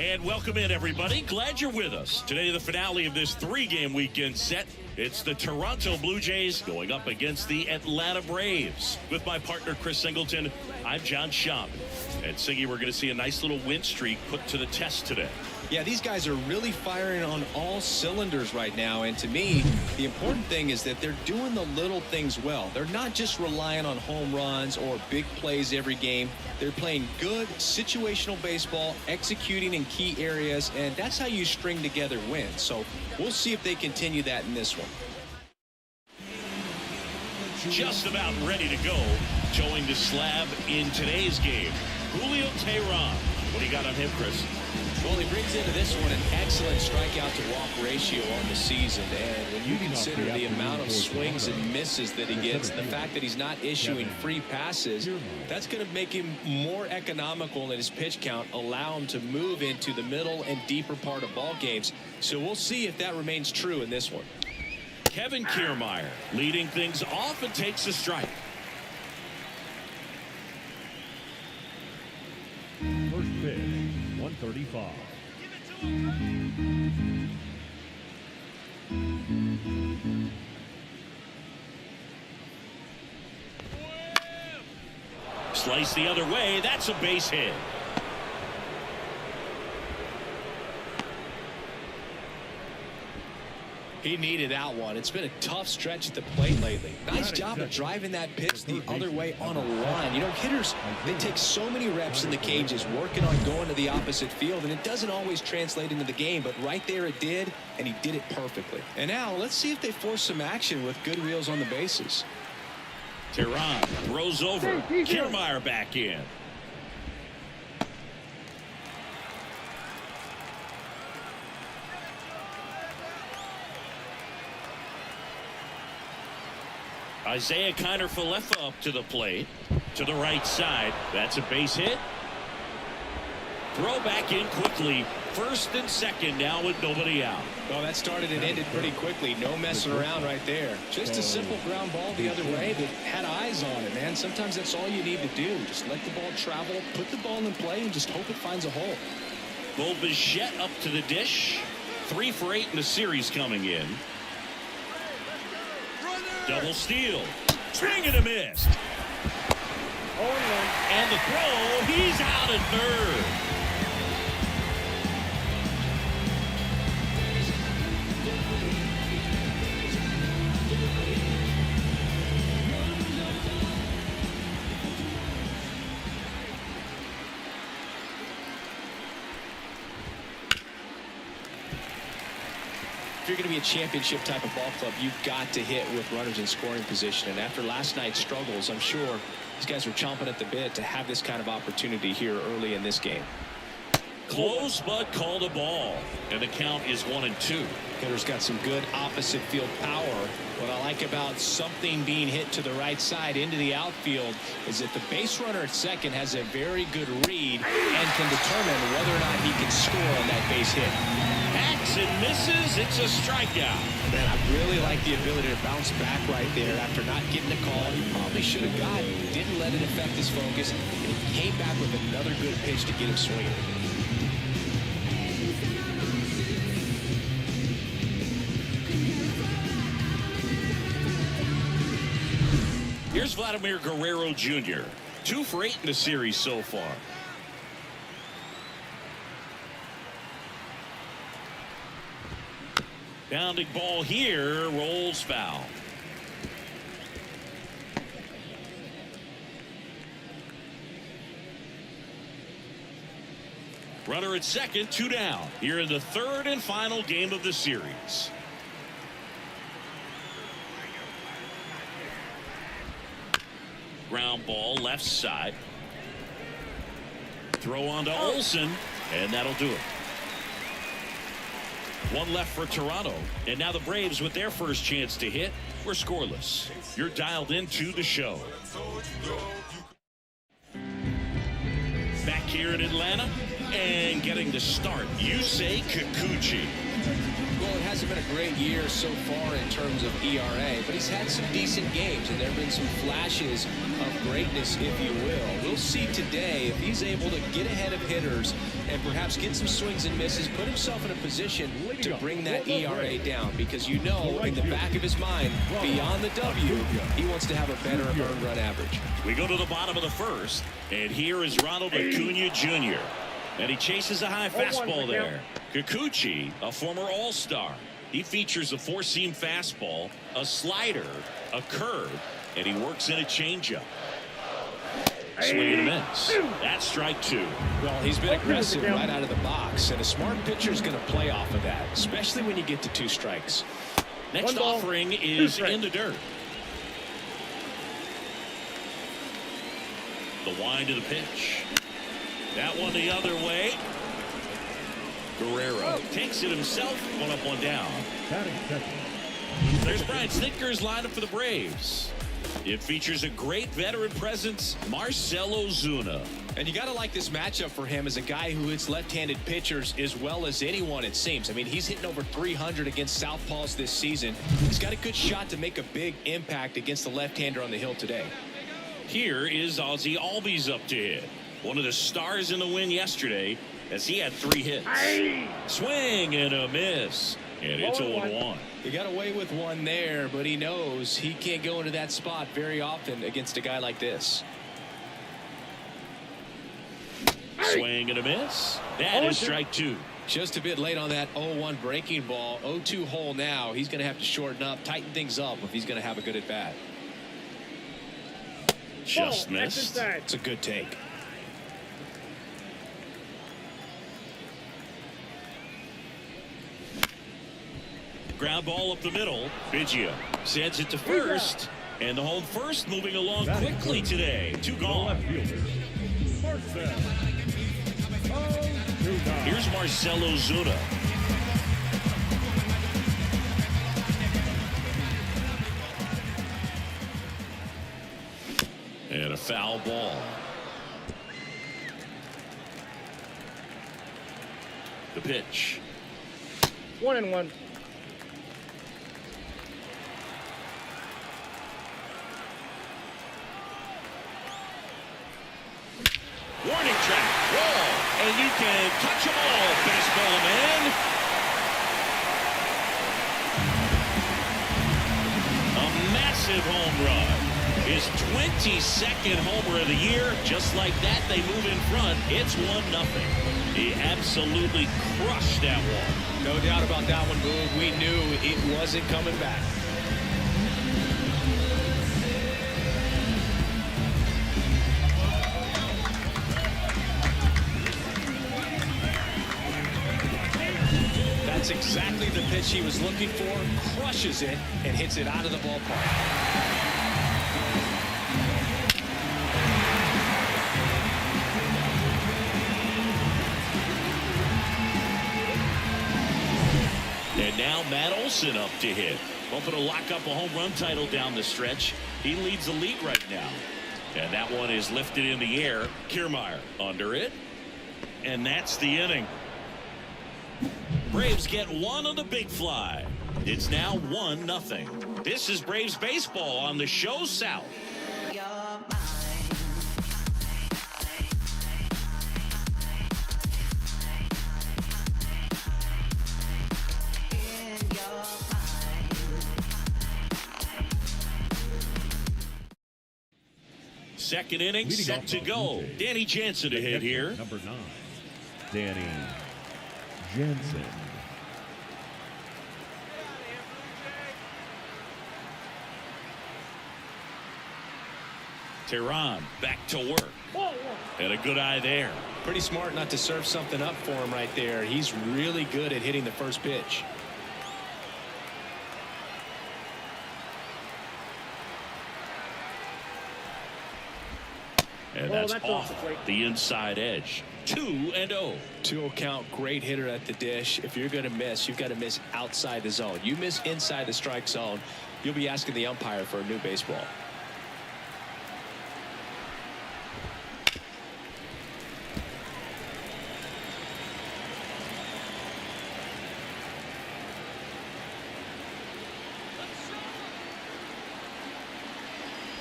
And welcome in, everybody. Glad you're with us. Today, the finale of this three-game weekend set. It's the Toronto Blue Jays going up against the Atlanta Braves. With my partner, Chris Singleton, I'm John Schaub. And Singy, we're going to see a nice little win streak put to the test today. Yeah, these guys are really firing on all cylinders right now. And to me, the important thing is that they're doing the little things well. They're not just relying on home runs or big plays every game. They're playing good situational baseball, executing in key areas, and that's how you string together wins. So we'll see if they continue that in this one. Just about ready to go. Showing the slab in today's game, Julio Teheran. What do you got on him, Chris? Well, he brings into this one an excellent strikeout to walk ratio on the season. And when you consider the amount of swings and misses that he gets, the fact that he's not issuing free passes, that's going to make him more economical in his pitch count, allow him to move into the middle and deeper part of ball games. So we'll see if that remains true in this one. Kevin Kiermaier leading things off and takes a strike. First pitch, 135. Slice the other way. That's a base hit. He needed that one. It's been a tough stretch at the plate lately. Nice job of driving that pitch the other way on a line. You know, hitters, they take so many reps in the cages working on going to the opposite field, and it doesn't always translate into the game, but right there it did, and he did it perfectly. And now let's see if they force some action with good wheels on the bases. Teheran throws over. Kiermaier back in. Isaiah Kiner-Falefa up to the plate. To the right side. That's a base hit. Throw back in quickly. First and second now with nobody out. Well, that started and ended pretty quickly. No messing around right there. Just a simple ground ball the other way that had eyes on it, man. Sometimes that's all you need to do. Just let the ball travel, put the ball in play, and just hope it finds a hole. Bo Bichette up to the dish. 3 for 8 in the series coming in. Double steal. Swing and a miss. And the throw. He's out at third. If you're going to be a championship type of ball club, you've got to hit with runners in scoring position. And after last night's struggles, I'm sure these guys are chomping at the bit to have this kind of opportunity here early in this game. Close, but called a ball. And the count is 1-2. Hitter's got some good opposite field power. What I like about something being hit to the right side into the outfield is that the base runner at second has a very good read and can determine whether or not he can score on that base hit. Hacks and misses. It's a strikeout. Man, I really like the ability to bounce back right there after not getting a call he probably should have got. Didn't let it affect his focus, and he came back with another good pitch to get him swinging. Here's Vladimir Guerrero Jr. 2 for 8 in the series so far. Bounding ball here, rolls foul. Runner at second, 2 down. Here in the third and final game of the series. Ground ball left side. Throw on to Olsen, and that'll do it. 1 left for Toronto, and now the Braves with their first chance to hit. We're scoreless. You're dialed into the show. Back here in Atlanta, and getting the start, Yusei Kikuchi. Well, it hasn't been a great year so far in terms of ERA, but he's had some decent games, and there have been some flashes of greatness, if you will. We'll see today if he's able to get ahead of hitters and perhaps get some swings and misses, put himself in a position to bring that ERA down, because you know in the back of his mind, beyond the W, he wants to have a better earned run average. We go to the bottom of the first, and here is Ronald Acuna Jr. And he chases a high fastball there. Kikuchi, a former All-Star. He features a four-seam fastball, a slider, a curve, and he works in a changeup. Swing and a miss. That's strike two. Well, he's been aggressive right out of the box, and a smart pitcher is going to play off of that, especially when you get to 2 strikes. Next offering is in the dirt. The wind of the pitch. That one the other way. Guerrero takes it himself. One up, one down. There's Brian Snitker's lineup for the Braves. It features a great veteran presence, Marcell Ozuna. And you got to like this matchup for him as a guy who hits left-handed pitchers as well as anyone, it seems. I mean, he's hitting over 300 against southpaws this season. He's got a good shot to make a big impact against the left-hander on the hill today. Here is Ozzy Albies up to hit. One of the stars in the win yesterday, as he had 3 hits. Swing and a miss. And it's a 1-1. He got away with one there, but he knows he can't go into that spot very often against a guy like this. Swing and a miss. That is strike 2. Just a bit late on that 0-1 breaking ball. 0-2 hole now. He's going to have to shorten up, tighten things up if he's going to have a good at bat. Just missed. It's a good take. Ground ball up the middle. Biggio sends it to first. And the home first moving along quickly today. 2 gone. Here's Marcell Ozuna. And a foul ball. The pitch. 1-1. Warning track. Wall. And you can touch them all, baseball man. A massive home run. His 22nd homer of the year. Just like that, they move in front. It's 1-0. He absolutely crushed that one. No doubt about that one, Boog. We knew it wasn't coming back. That's exactly the pitch he was looking for. Crushes it and hits it out of the ballpark. And now Matt Olson up to hit. Hoping to lock up a home run title down the stretch. He leads the league right now. And that one is lifted in the air. Kiermaier under it. And that's the inning. Braves get one on the big fly. It's now 1-0. This is Braves baseball on the show South. Second inning set to go. Danny Jansen to hit here. Number 9, Danny Jansen. Tehran back to work. And a good eye there. Pretty smart not to serve something up for him right there. He's really good at hitting the first pitch. And that's off the inside edge. 2-0. 2-0 count. Great hitter at the dish. If you're going to miss, you've got to miss outside the zone. You miss inside the strike zone, you'll be asking the umpire for a new baseball.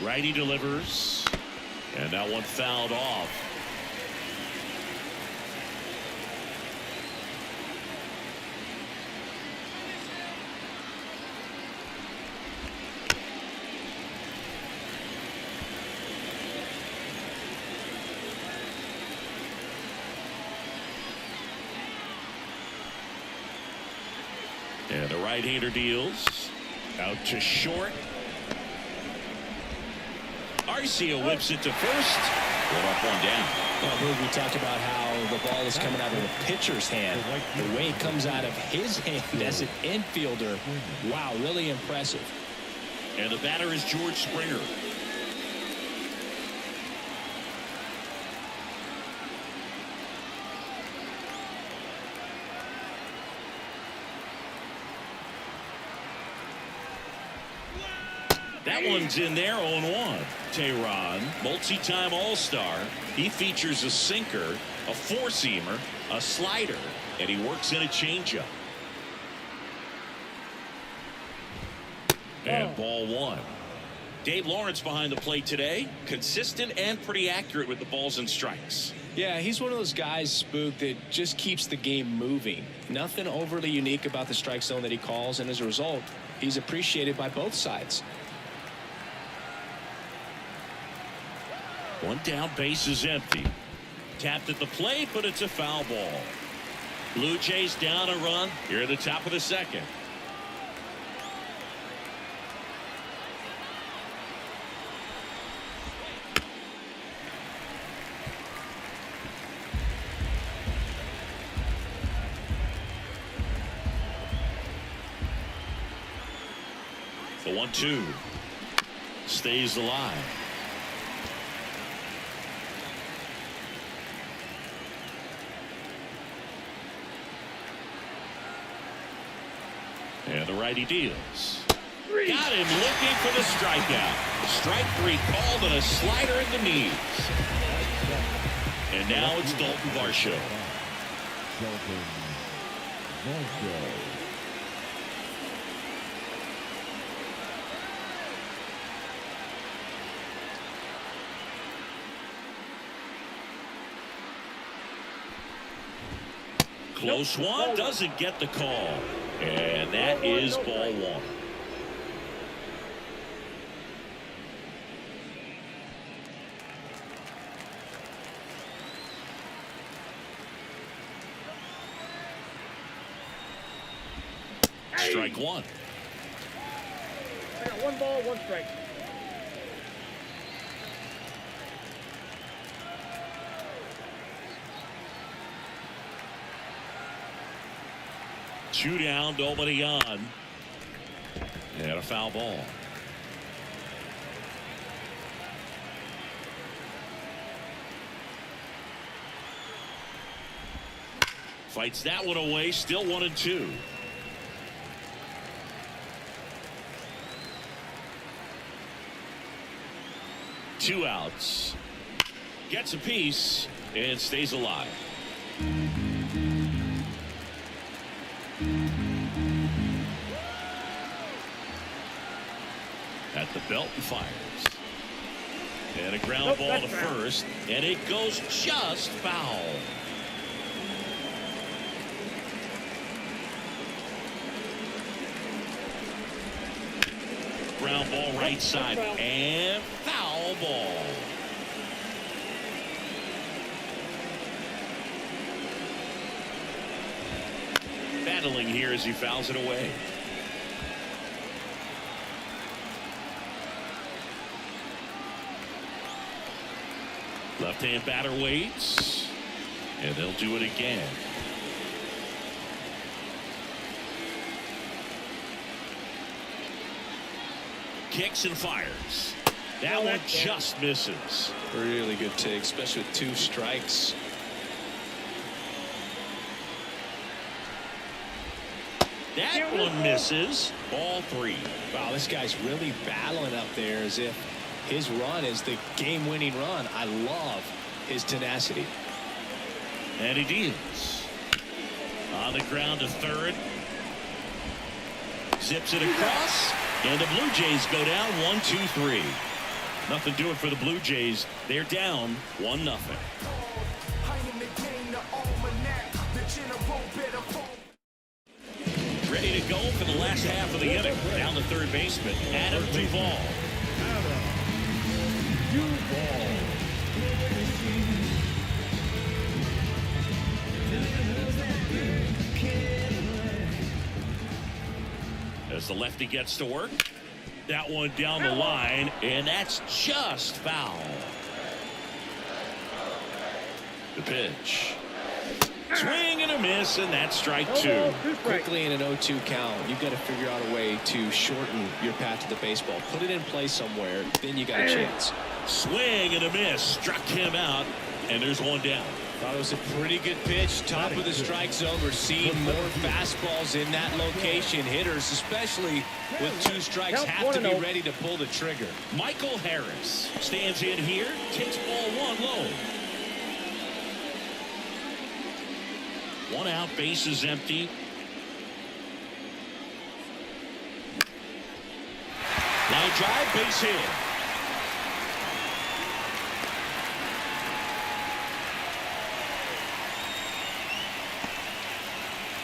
righty delivers. And that one fouled off. And the right-hander deals out to short. Arcia whips it to first. One up, one down. Well, we talked about how the ball is coming out of the pitcher's hand. The way it comes out of his hand as an infielder. Wow, really impressive. And the batter is George Springer. That one's in there, 0-1. Tehran, multi-time All-Star. He features a sinker, a four-seamer, a slider, and he works in a changeup. And ball one. Dave Lawrence behind the plate today. Consistent and pretty accurate with the balls and strikes. Yeah, he's one of those guys, Spook, that just keeps the game moving. Nothing overly unique about the strike zone that he calls, and as a result, he's appreciated by both sides. One down, base is empty. Tapped at the plate, but it's a foul ball. Blue Jays down a run here at the top of the second. The 1-2 stays alive. And the righty deals. Got him looking for the strikeout. Strike three called and a slider in the knees. And now it's Dalton Varsho. Close one, doesn't get the call. And that is ball one. Strike one. I got one ball, one strike. Two down, nobody on. And a foul ball. Fights that one away, still 1-2. Two outs. Gets a piece and stays alive. At the belt and fires. And a ground ball to first. And it goes just foul. Ground ball right side. And foul ball. Battling here as he fouls it away. Left-hand batter waits, and they'll do it again. Kicks and fires. That one just misses. Really good take, especially with two strikes. That one misses. Ball three. Wow, this guy's really battling up there as if his run is the game-winning run. I love his tenacity. And he deals. On the ground to third. Zips it across. And the Blue Jays go down 1-2-3. Nothing doing for the Blue Jays. They're down 1-0. Ready to go for the last half of the inning. Down the third baseman, Adam Duvall. As the lefty gets to work, that one down the line, and that's just foul. The pitch. Swing and a miss, and that's strike two. Quickly in an 0-2 count, you've got to figure out a way to shorten your path to the baseball. Put it in play somewhere, then you got a chance. Swing and a miss, struck him out, and there's one down. Thought it was a pretty good pitch. Top of the strike zone. We're seeing more fastballs in that location. Hitters, especially with 2 strikes, have to be ready to pull the trigger. Michael Harris stands in here, takes ball 1 low. 1 out, base is empty. Line drive, base hit.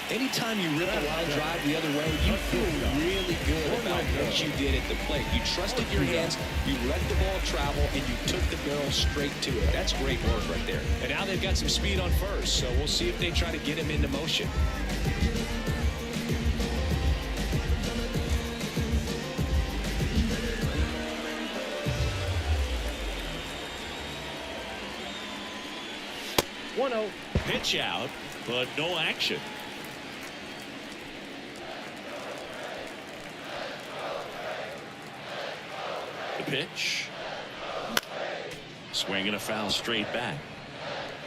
Anytime you rip a line drive the other way, you feel really good about what you did at the plate. You trusted your hands, you let the ball travel, and you took the barrel straight to it. That's great work right there. And now they've got some speed on first, so we'll see if they try to get him into motion. Pitch out, but no action. The pitch. Swing and a foul straight back.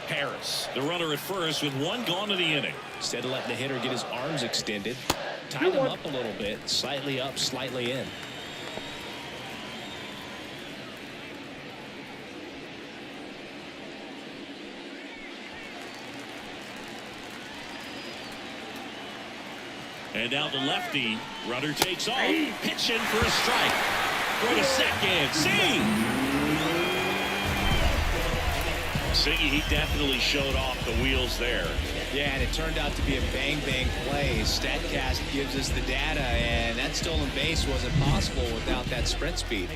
Harris, the runner at first with 1 gone in the inning. Instead of letting the hitter get his arms extended, tied him up a little bit, slightly up, slightly in. And now the lefty runner takes off, pitching for a strike. Throw to second. Siggy, he definitely showed off the wheels there. Yeah, and it turned out to be a bang-bang play. StatCast gives us the data, and that stolen base wasn't possible without that sprint speed.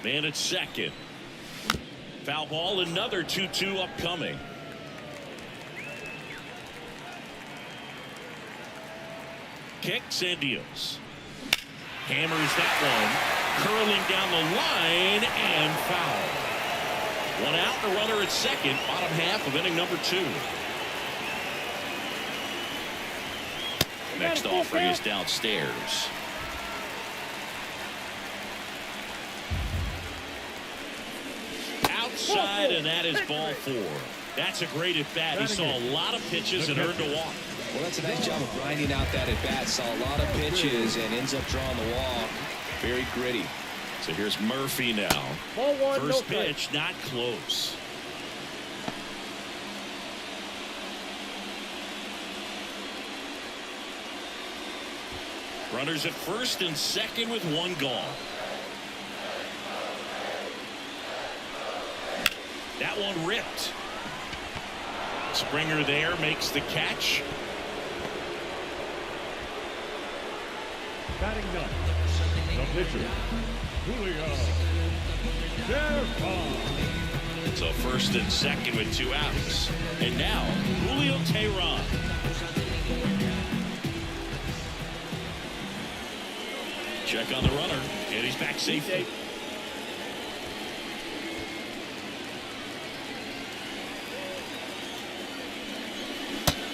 Man at second. Foul ball, another 2-2 upcoming. Kicks and deals. Hammers that one. Curling down the line and foul. 1 out, the runner at second. Bottom half of inning number 2. Next offering is downstairs. Outside, and that is ball 4. That's a great at bat. He saw a lot of pitches and earned a walk. Well, that's a nice job of grinding out that at bat. Saw a lot of pitches and ends up drawing the walk. Very gritty. So here's Murphy now. Ball 1, first pitch, not close. Runners at first and second with 1 gone. That one ripped. Springer there makes the catch. Batting ninth, the pitcher, Julio. So first and second with 2 outs. And now Julio Teheran. Check on the runner, and he's back safely.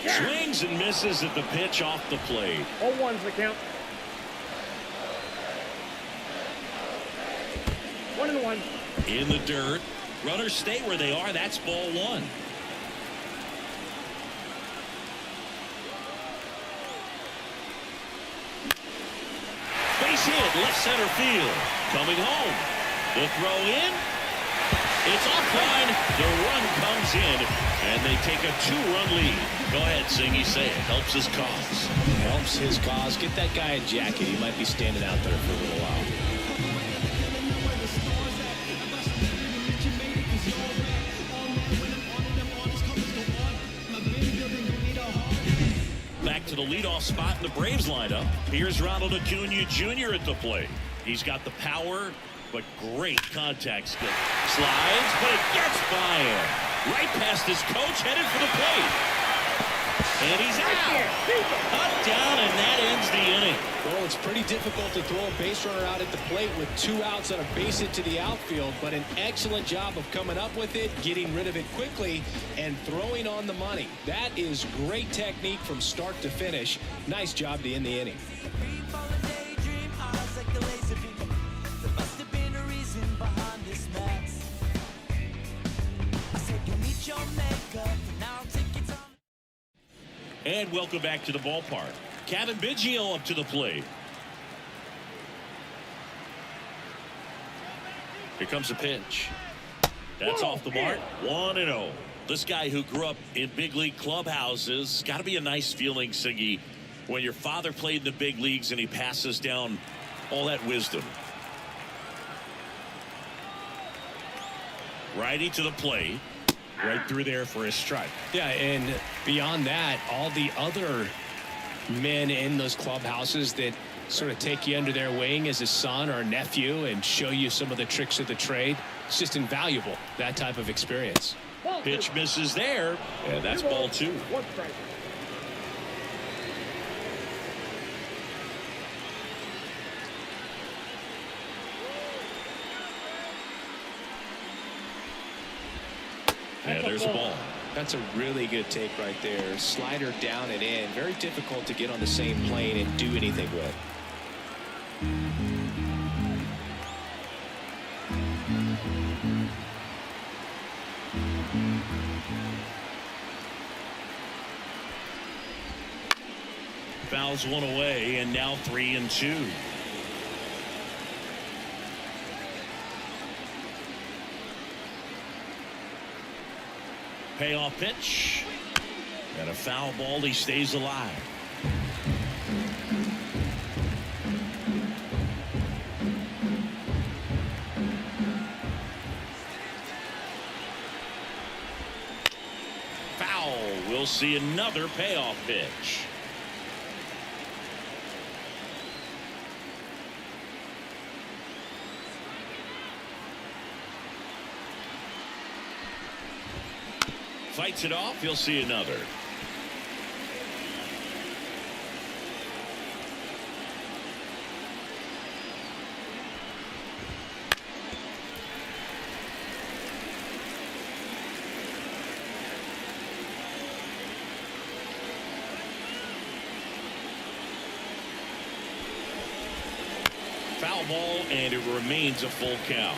Swings and misses at the pitch off the plate. 0-1's the count. 1-1. In the dirt. Runners stay where they are. That's ball 1. Base hit, left center field. Coming home. The throw in. It's offline. The run comes in, and they take a 2-run lead. Go ahead, Singy. Say it. Helps his cause. Helps his cause. Get that guy a jacket. He might be standing out there for a little while. leadoff spot in the Braves lineup. Here's Ronald Acuna Jr. at the plate. He's got the power, but great contact skill. Slides, but it gets by him. Right past his coach, headed for the plate. And he's out. Cut down, and that ends the inning. Well, it's pretty difficult to throw a base runner out at the plate with 2 outs on a base hit to the outfield, but an excellent job of coming up with it, getting rid of it quickly, and throwing on the money. That is great technique from start to finish. Nice job to end the inning. And welcome back to the ballpark. Kevin Biggio up to the plate. Here comes a pitch. That's off the mark. 1-0. This guy who grew up in big league clubhouses, got to be a nice feeling, Siggy, when your father played in the big leagues and he passes down all that wisdom. Righty to the plate. Right through there for his strike. Yeah, and beyond that, all the other men in those clubhouses that sort of take you under their wing as a son or a nephew and show you some of the tricks of the trade. It's just invaluable, that type of experience. Pitch misses there, and that's ball 2. 1 strike. And there's a ball. That's a really good take right there. Slider down and in. Very difficult to get on the same plane and do anything with. Fouls one away, and now 3-2. Payoff pitch. And a foul ball. He stays alive. Foul. We'll see another payoff pitch. Fights it off. You'll see another. Foul ball, and it remains a full count.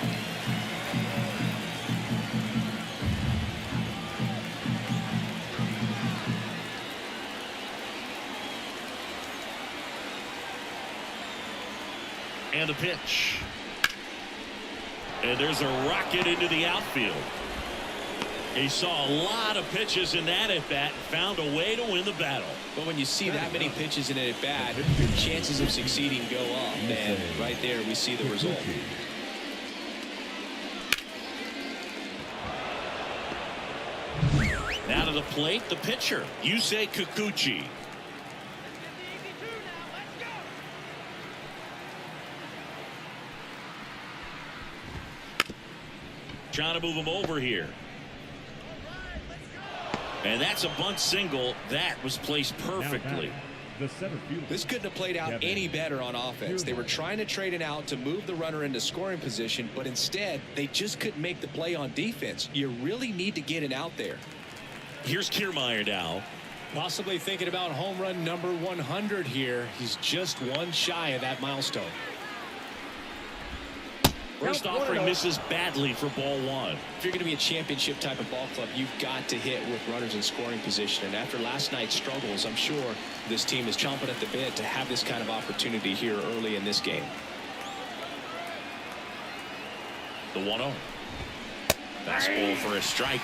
And a pitch. And there's a rocket into the outfield. He saw a lot of pitches in that at-bat, found a way to win the battle. But when you see that many pitches in an at-bat, your chances of succeeding go up. And right there, we see the result. Now to the plate, the pitcher, Yusei Kikuchi. Trying to move him over here. And that's a bunt single. That was placed perfectly. This couldn't have played out any better on offense. They were trying to trade it out to move the runner into scoring position, but instead they just couldn't make the play on defense. You really need to get it out there. Here's Kiermaier now. Possibly thinking about home run number 100 here. He's just one shy of that milestone. First offering misses badly for ball 1. If you're going to be a championship type of ball club, you've got to hit with runners in scoring position. And after last night's struggles, I'm sure this team is chomping at the bit to have this kind of opportunity here early in this game. The 1-0. Fastball for a strike.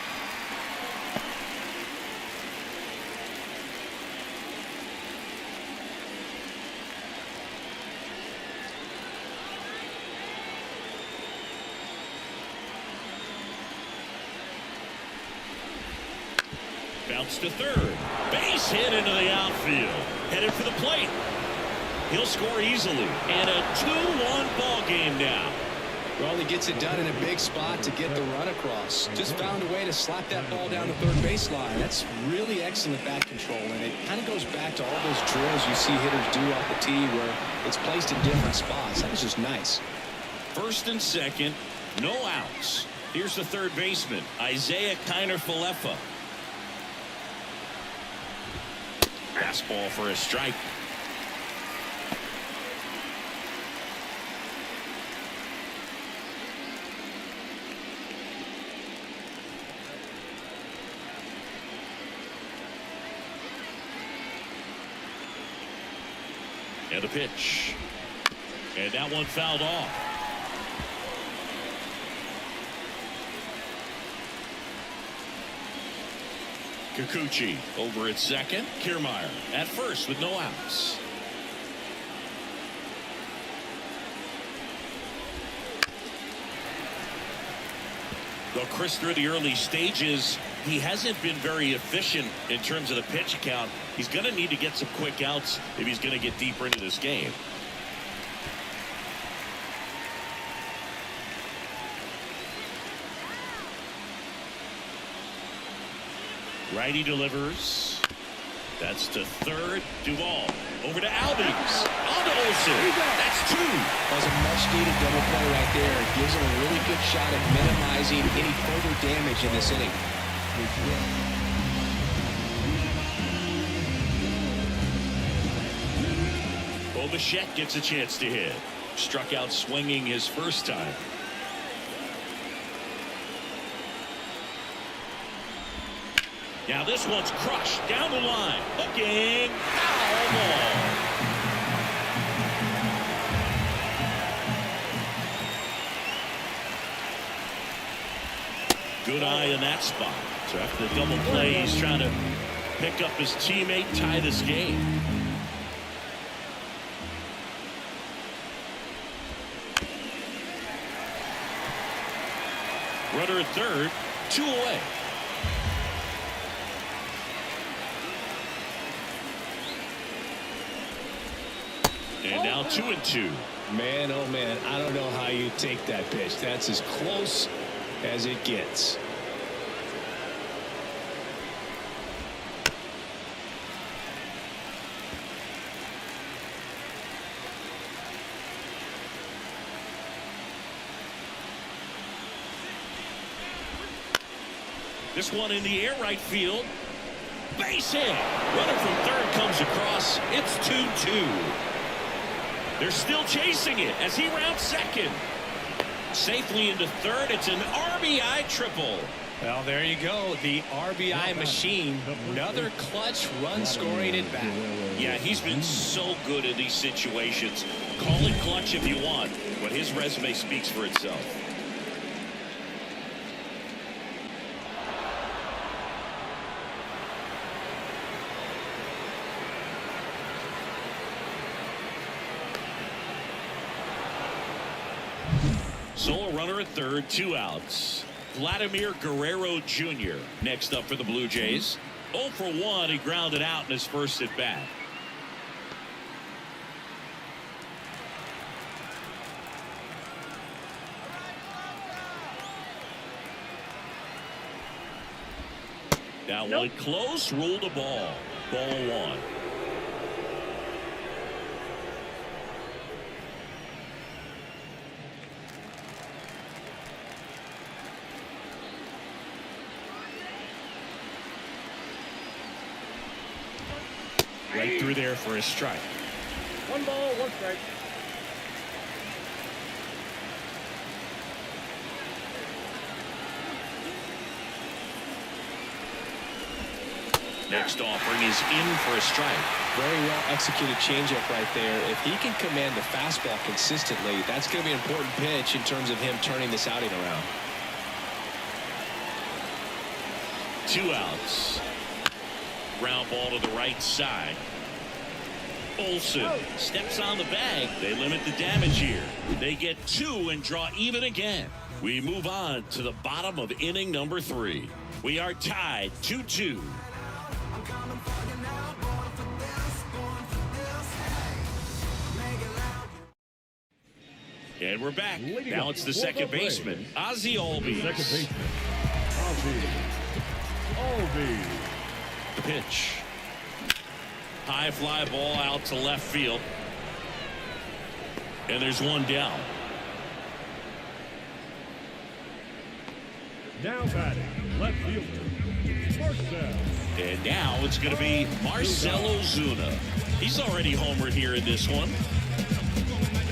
Routes to third. Base hit into the outfield. Headed for the plate. He'll score easily. And a 2-1 ball game now. Well, he gets it done in a big spot to get the run across. Just found a way to slap that ball down the third baseline. That's really excellent bat control, and it kind of goes back to all those drills you see hitters do off the tee where it's placed in different spots. That was just nice. First and second, no outs. Here's the third baseman, Isaiah Kiner-Falefa. Fastball for a strike. And the pitch. And that one fouled off. Kikuchi over at second. Kiermaier at first with no outs. Though Chris, through the early stages, he hasn't been very efficient in terms of the pitch count. He's going to need to get some quick outs if he's going to get deeper into this game. Righty delivers. That's to third. Duvall over to Albies. On to Olsen. That's two. That was a much-needed double play right there. It gives him a really good shot at minimizing any further damage in this inning. Bichette gets a chance to hit. Struck out swinging his first time. Now this one's crushed down the line. Looking. Foul ball. Good eye in that spot. So after the double play, he's trying to pick up his teammate, tie this game. Runner at third, 2 away. And now 2-2. Man, oh man, I don't know how you take that pitch. That's as close as it gets. This one in the air, right field. Base hit. Runner from third comes across. It's 2-2. They're still chasing it as he rounds second. Safely into third. It's an RBI triple. Well, there you go. The RBI machine. Another clutch run scoring at bat. Yeah, he's been so good in these situations. Call it clutch if you want, but his resume speaks for itself. Solo runner at third, 2 outs. Vladimir Guerrero Jr. next up for the Blue Jays. 0 for 1. He grounded out in his first at bat. That one close, ruled a ball. Ball 1. Right through there for a strike. 1 ball, 1 strike. Next offering is in for a strike. Very well executed changeup right there. If he can command the fastball consistently, that's going to be an important pitch in terms of him turning this outing around. 2 outs. Ground ball to the right side. Olsen steps on the bag. They limit the damage here. They get 2 and draw even again. We move on to the bottom of inning number 3. We are tied 2-2. And we're back. Now it's the second baseman, Ozzie Albies. Second baseman, Ozzie Albies. The pitch. High fly ball out to left field. And there's one down. Now batting, left fielder, Marcell. And now it's going to be Marcell Ozuna. He's already homered here in this one.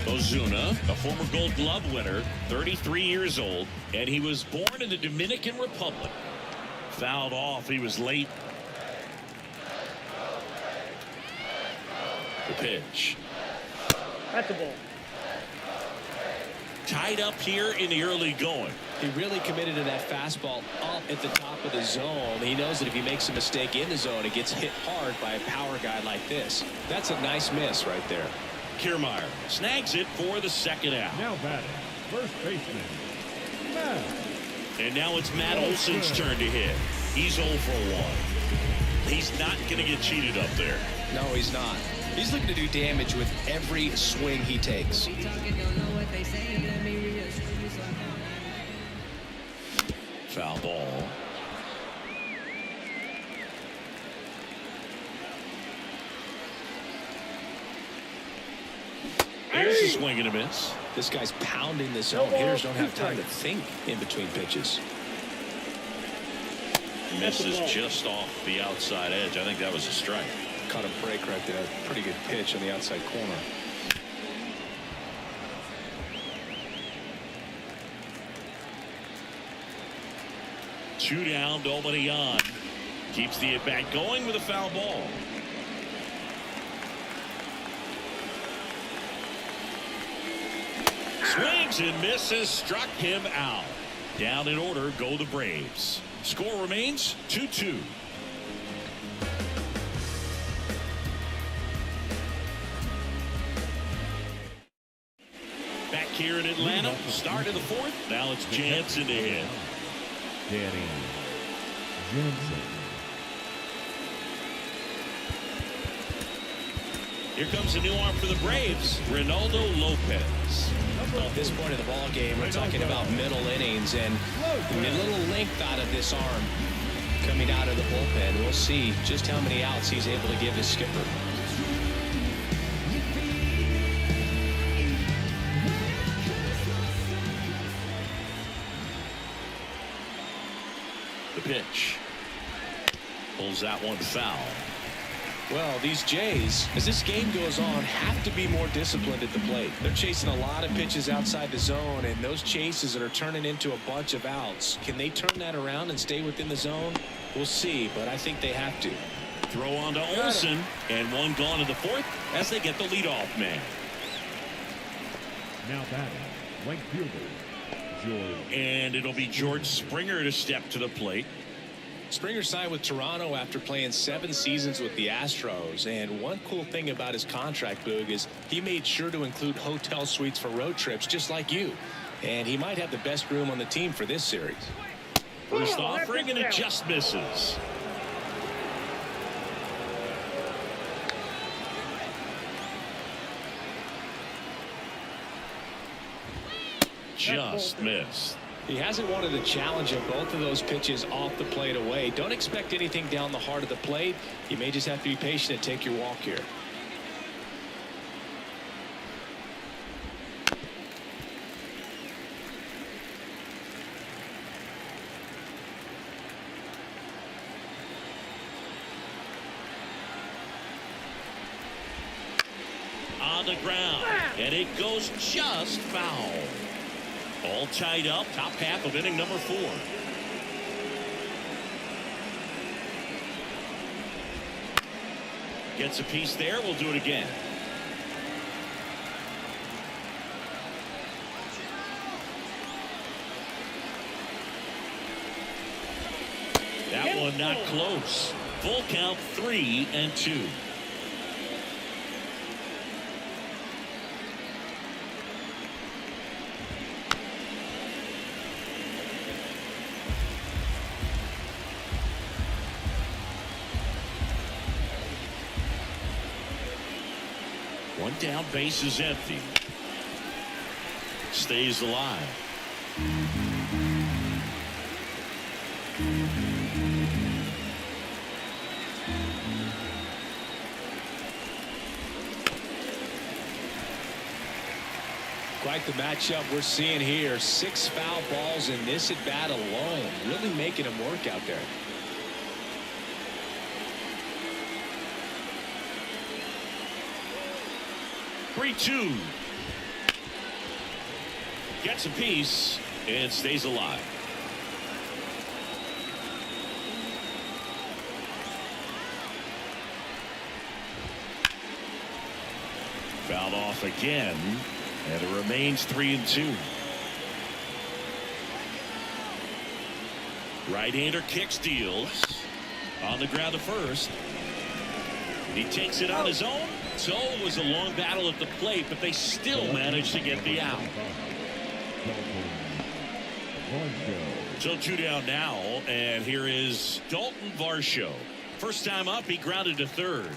Ozuna, a former Gold Glove winner, 33 years old, and he was born in the Dominican Republic. Fouled off. He was late. The pitch. That's a ball. Tied up here in the early going. He really committed to that fastball up at the top of the zone. He knows that if he makes a mistake in the zone, it gets hit hard by a power guy like this. That's a nice miss right there. Kiermaier snags it for the second out. Now batting, first baseman, Matt. And now it's Matt Olson's turn to hit. He's 0 for 1. He's not going to get cheated up there. No, he's not. He's looking to do damage with every swing he takes. Foul ball. Here's a swing and a miss. This guy's pounding the zone. Hitters don't have time to think in between pitches. Misses just off the outside edge. I think that was a strike. Caught a break right there. Pretty good pitch on the outside corner. Two down, nobody on. Keeps the at-bat going with a foul ball. Swings and misses, struck him out. Down in order go the Braves. Score remains 2-2. Back here in Atlanta, start of the fourth. Now it's Jansen to hit. Danny Jansen. Here comes a new arm for the Braves, Ronaldo Lopez. At this point of the ball game, we're talking about middle innings, and a little length out of this arm coming out of the bullpen. We'll see just how many outs he's able to give his skipper. The pitch. Pulls that one foul. Well, these Jays, as this game goes on, have to be more disciplined at the plate. They're chasing a lot of pitches outside the zone, and those chases are turning into a bunch of outs. Can they turn that around and stay within the zone? We'll see, but I think they have to. Throw on to Olson, and one gone in the fourth as they get the leadoff man. Now batting, right fielder, George. And it'll be George Springer to step to the plate. Springer signed with Toronto after playing 7 seasons with the Astros, and one cool thing about his contract, Boog, is he made sure to include hotel suites for road trips just like you, and he might have the best room on the team for this series. First offering, and it just misses. Just missed. He hasn't wanted a challenge of both of those pitches off the plate away. Don't expect anything down the heart of the plate. You may just have to be patient and take your walk here. On the ground, and it goes just foul. All tied up, top half of inning number 4. Gets a piece there. We'll do it again. That one not close. Full count, 3-2. down, bases empty. Stays alive. Quite the matchup we're seeing here. 6 foul balls in this at bat alone. Really making him work out there. Three-two. Gets a piece and stays alive. Fouled off again, and it remains 3-2. Right-hander kicks, deals on the ground to first. He takes it on his own. So it was a long battle at the plate, but they still managed to get the out. So 2 down now, and here is Dalton Varsho. First time up, he grounded to third.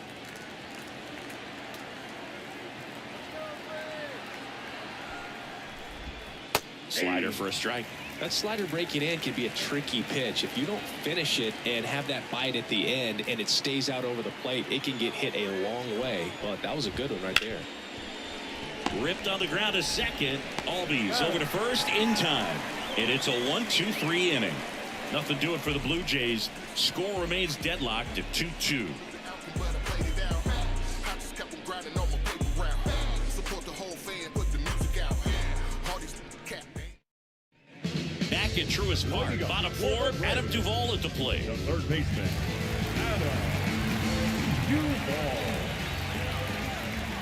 Slider for a strike. That slider breaking in can be a tricky pitch. If you don't finish it and have that bite at the end and it stays out over the plate, it can get hit a long way. But that was a good one right there. Ripped on the ground to second. Albies over to first in time. And it's a 1-2-3 inning. Nothing doing for the Blue Jays. Score remains deadlocked at 2-2. Back at Truist Park, bottom four, Adam Duvall at the plate. The third baseman, Adam Duvall.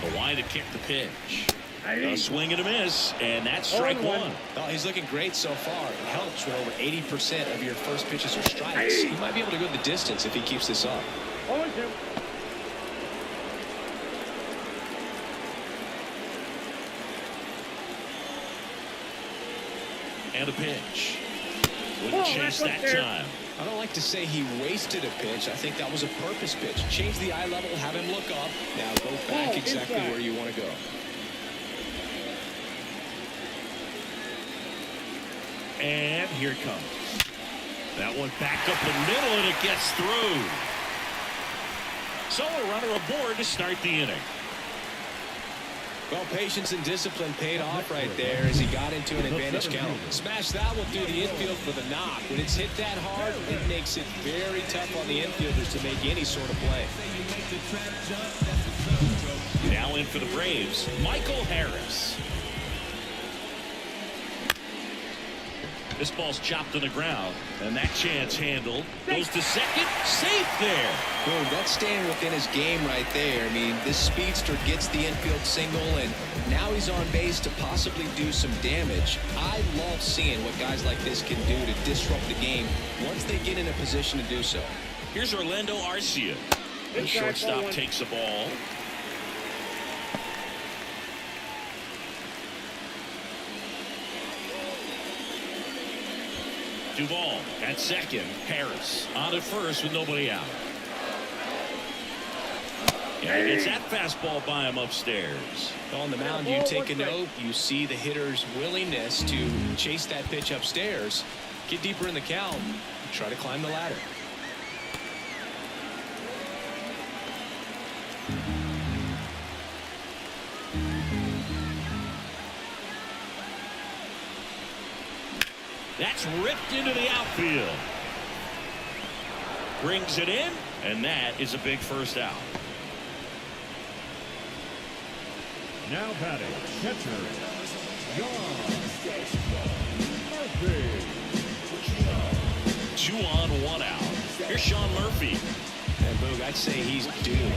The line to kick the pitch. A swing and a miss, and that's strike one. Oh, he's looking great so far. It helps when over 80% of your first pitches are strikes. He might be able to go the distance if he keeps this up. 0-2. And a pitch. Wouldn't chase that time. I don't like to say he wasted a pitch. I think that was a purpose pitch. Change the eye level, have him look up. Now go back exactly where you want to go. And here it comes. That one back up the middle, and it gets through. So a runner aboard to start the inning. Well, patience and discipline paid off right there as he got into an advantage count. Smash that one through the infield for the knock. When it's hit that hard, it makes it very tough on the infielders to make any sort of play. Now in for the Braves, Michael Harris. This ball's chopped to the ground, and that chance handled. Goes to second, safe there. Boom, that's staying within his game right there. I mean, this speedster gets the infield single, and now he's on base to possibly do some damage. I love seeing what guys like this can do to disrupt the game once they get in a position to do so. Here's Orlando Arcia. The shortstop takes the ball. Duvall at second. Harris on at first with nobody out. And he gets that fastball by him upstairs. On the mound, you take a note. You see the hitter's willingness to chase that pitch upstairs, get deeper in the count, try to climb the ladder. That's ripped into the outfield. Brings it in, and that is a big first out. Now batting, catcher, John Murphy. 2 on, 1 out. Here's Sean Murphy. And Boog, I'd say he's due.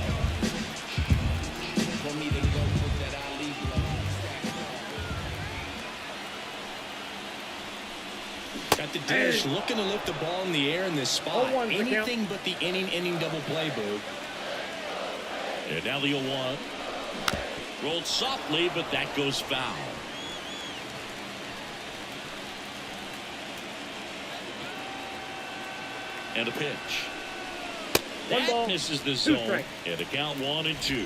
Got the dish, looking to lift the ball in the air in this spot. Anything but the inning double play, Boog. And now the 0-1. Rolled softly, but that goes foul. And a pitch. That misses the zone. And a count 1-2.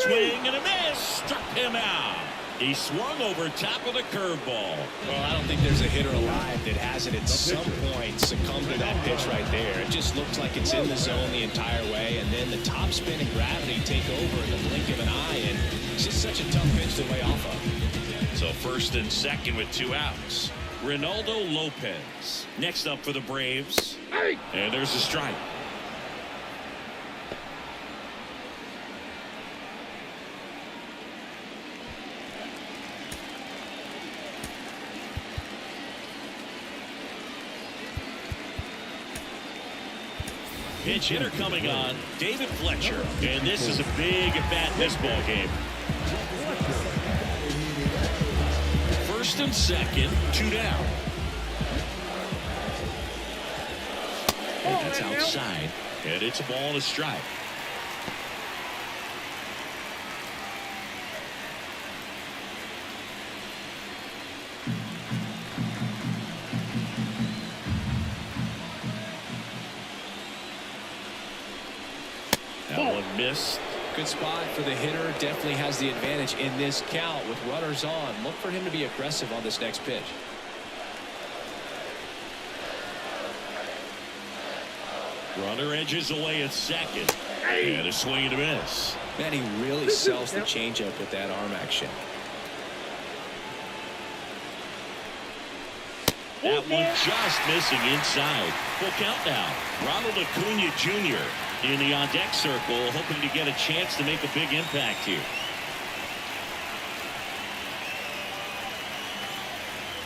Swing and a miss. Struck him out. He swung over top of the curveball. Well, I don't think there's a hitter alive that hasn't at some point succumbed to that pitch right there. It just looks like it's in the zone the entire way, and then the top spin and gravity take over in the blink of an eye, and it's just such a tough pitch to lay off of. So first and second with 2 outs. Ronaldo Lopez next up for the Braves. And there's a strike. Pitch hitter coming on, David Fletcher. And this is a big at-bat in this ball game. First and second, 2 down. And that's outside. And it's a ball and a strike. That one missed. Good spot for the hitter. Definitely has the advantage in this count with runners on. Look for him to be aggressive on this next pitch. Runner edges away at second. And a swing and a miss. Man, he really sells the changeup with that arm action. That one just missing inside. Full count now. Ronald Acuna Jr. in the on-deck circle, hoping to get a chance to make a big impact here.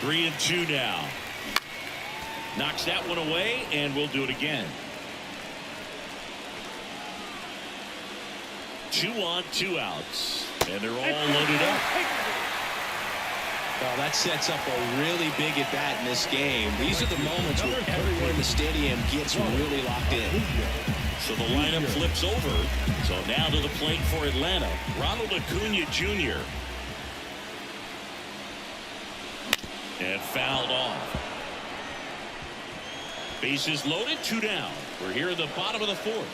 3-2 now. Knocks that one away, and we'll do it again. 2 on, 2 outs. And they're all loaded up. Well, that sets up a really big at bat in this game. These are the moments where everyone in the stadium gets really locked in. So the lineup flips over. So now to the plate for Atlanta, Ronald Acuna Jr. And fouled off. Bases loaded, 2 down. We're here in the bottom of the 4th.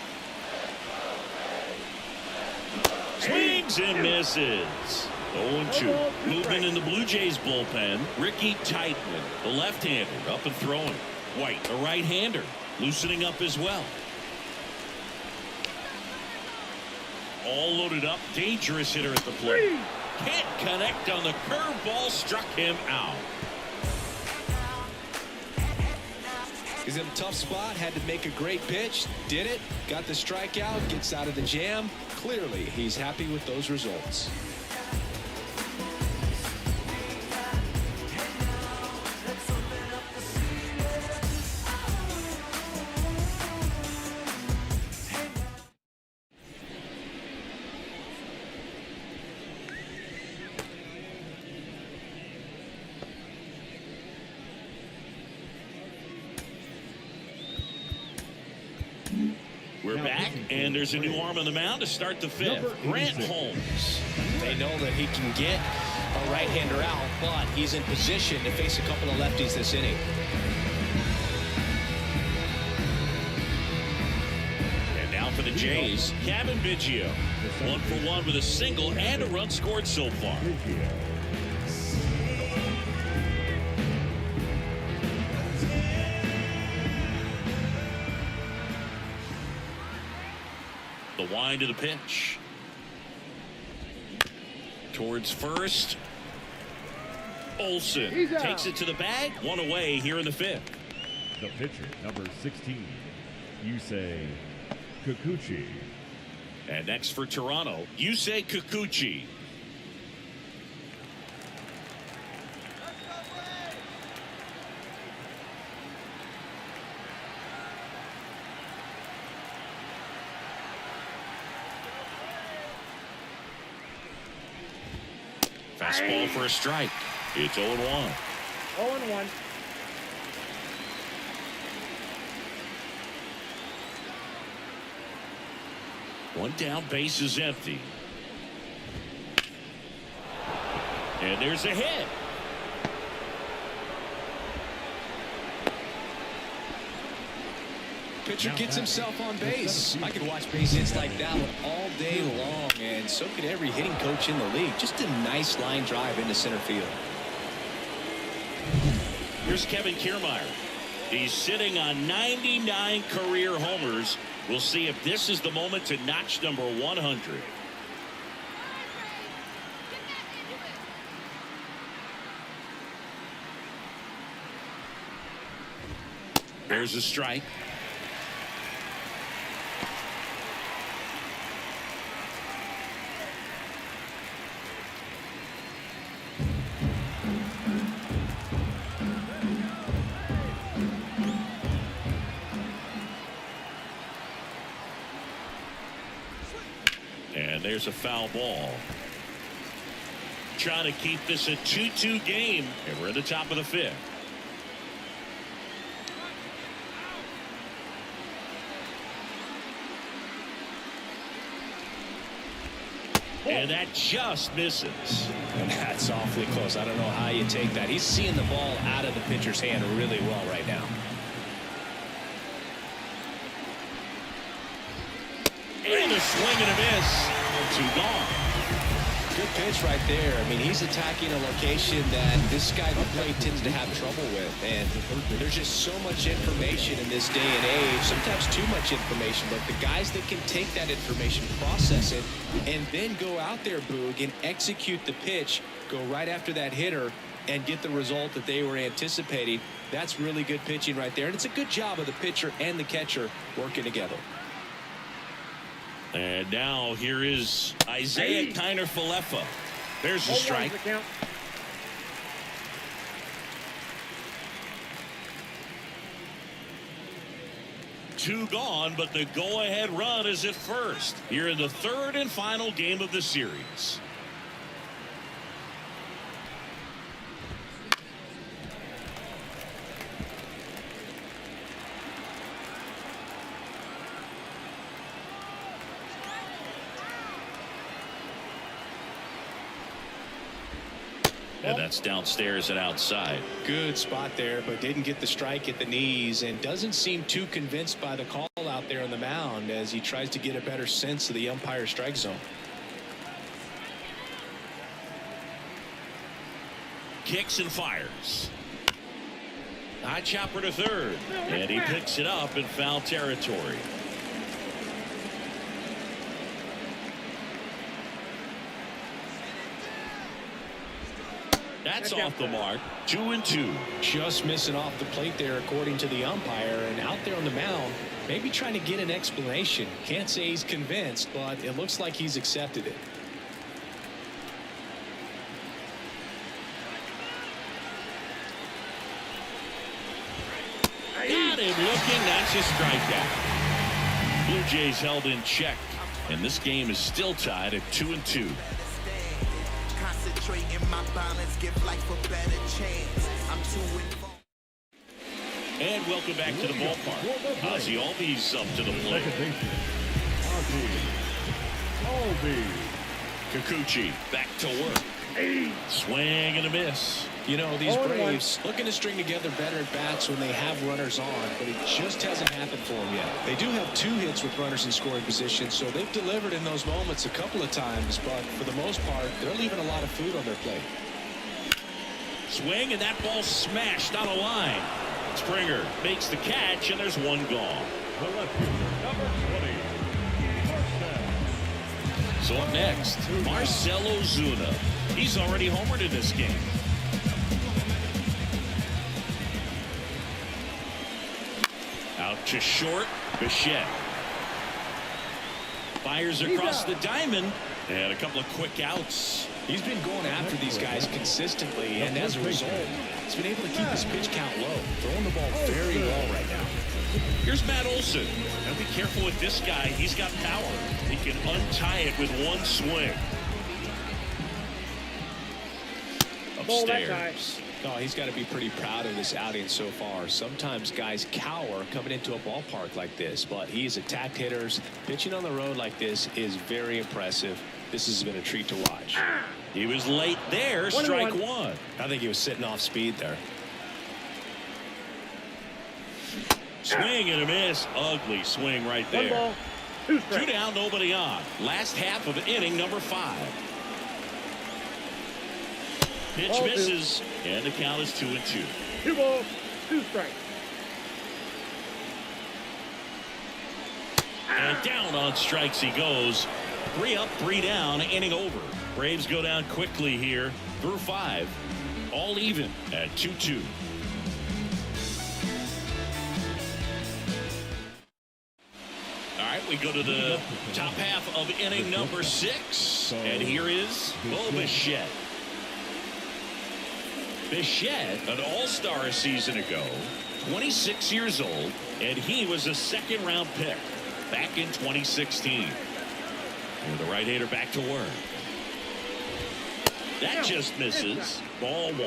Swings and misses. 0-2. Movement in the Blue Jays bullpen. Ricky Titleman, the left-hander, up and throwing. White, a right-hander, loosening up as well. All loaded up. Dangerous hitter at the plate. Can't connect on the curveball. Struck him out. He's in a tough spot. Had to make a great pitch. Did it. Got the strikeout. Gets out of the jam. Clearly, he's happy with those results. We're back, and there's a new arm on the mound to start the 5th. Grant Holmes. They know that he can get a right-hander out, but he's in position to face a couple of lefties this inning. And now for the Jays, Kevin Biggio. 1 for 1 with a single and a run scored so far. The wind of the pitch. Towards first. Olsen takes it to the bag. 1 away here in the 5th. The pitcher, number 16, Yusei Kikuchi. And next for Toronto, Yusei Kikuchi. Fastball for a strike. It's 0-1. 0-1. One down, base is empty. And there's a hit. Pitcher gets himself on base. I could watch base hits like that one all day long, and so could every hitting coach in the league. Just a nice line drive into center field. Here's Kevin Kiermaier. He's sitting on 99 career homers. We'll see if this is the moment to notch number 100. There's a strike. And there's a foul ball. Trying to keep this a 2-2 game, and we're at the top of the 5th. And that just misses. And that's awfully close. I don't know how you take that. He's seeing the ball out of the pitcher's hand really well right now. And a swing and a miss. 2 gone. Good pitch right there. I mean, he's attacking a location that this guy at the plate tends to have trouble with. And there's just so much information in this day and age, sometimes too much information. But the guys that can take that information, process it, and then go out there, Boog, and execute the pitch, go right after that hitter, and get the result that they were anticipating, that's really good pitching right there. And it's a good job of the pitcher and the catcher working together. And now here is Isaiah Kiner-Falefa. There's a strike. Two gone, but the go-ahead run is at first. Here in the 3rd and final game of the series. And that's downstairs and outside. Good spot there, but didn't get the strike at the knees, and doesn't seem too convinced by the call out there on the mound as he tries to get a better sense of the umpire's strike zone. Kicks and fires. High chopper to 3rd, and he picks it up in foul territory. That's off the mark. 2-2. Just missing off the plate there, according to the umpire, and out there on the mound, maybe trying to get an explanation. Can't say he's convinced, but it looks like he's accepted it. Got him looking. That's his strikeout. Blue Jays held in check, and this game is still tied at 2-2. And welcome back to the ballpark. Ozzie Albies up to the plate. Kikuchi back to work. Swing and a miss. You know, these Braves looking to string together better at bats when they have runners on, but it just hasn't happened for them yet. They do have 2 hits with runners in scoring position, so they've delivered in those moments a couple of times, but for the most part, they're leaving a lot of food on their plate. Swing, and that ball smashed on a line. Springer makes the catch, and there's 1 gone. So up next, Marcell Ozuna. He's already homered in this game. Out to short, Bichette. Fires across the diamond, and a couple of quick outs. He's been going after these guys consistently, and as a result, he's been able to keep his pitch count low, throwing the ball very well right now. Here's Matt Olson. Now be careful with this guy. He's got power. He can untie it with 1 swing. Upstairs. Oh, he's got to be pretty proud of this outing so far. Sometimes guys cower coming into a ballpark like this, but he's attacked hitters. Pitching on the road like this is very impressive. This has been a treat to watch. He was late there. Strike 1. I think he was sitting off speed there. Swing and a miss. Ugly swing right there. Two Two strikes. down, nobody on. Last half of inning number 5. Pitch Ball misses, and the count is 2-2. 2 balls, 2 strikes. And down on strikes he goes. 3 up, 3 down, inning over. Braves go down quickly here through 5. All even at 2-2. All right, we go to the top half of inning number 6. And here is Bichette. Bichette, an all-star a season ago, 26 years old, and he was a second-round pick back in 2016. And the right-hander back to work. That just misses. Ball 1.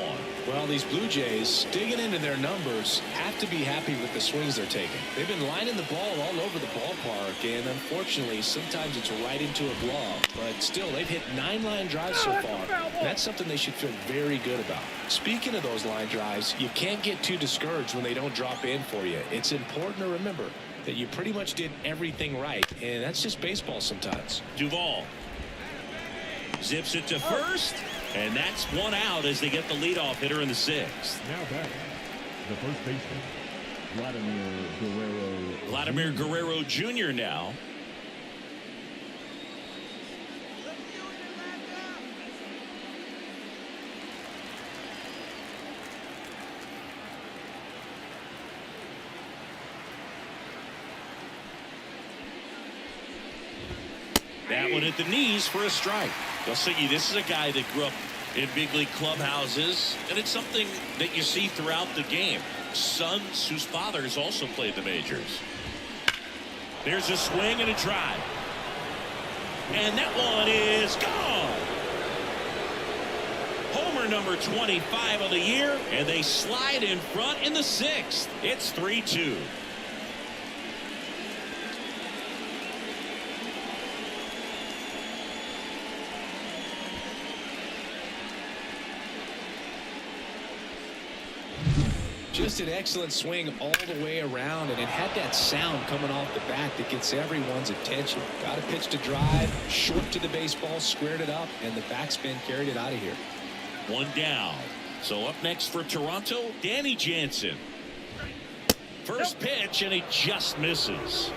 Well, these Blue Jays, digging into their numbers, have to be happy with the swings they're taking. They've been lining the ball all over the ballpark, and unfortunately, sometimes it's right into a glove. But still, they've hit 9 line drives so far. That's something they should feel very good about. Speaking of those line drives, you can't get too discouraged when they don't drop in for you. It's important to remember that you pretty much did everything right, and that's just baseball sometimes. Duvall zips it to first, and that's 1 out as they get the leadoff hitter in the 6th. Now back, the first baseman, Vladimir Guerrero Jr. now. That one at the knees for a strike. Well, Siggy, this is a guy that grew up in big league clubhouses, and it's something that you see throughout the game. Sons whose fathers also played the majors. There's a swing and a drive. And that one is gone. Homer number 25 of the year, and they slide in front in the 6th. It's 3-2. Just an excellent swing all the way around, and it had that sound coming off the bat that gets everyone's attention. Got a pitch to drive, short to the baseball, squared it up, and the backspin carried it out of here. 1 down. So up next for Toronto, Danny Jansen. First pitch, and he just misses.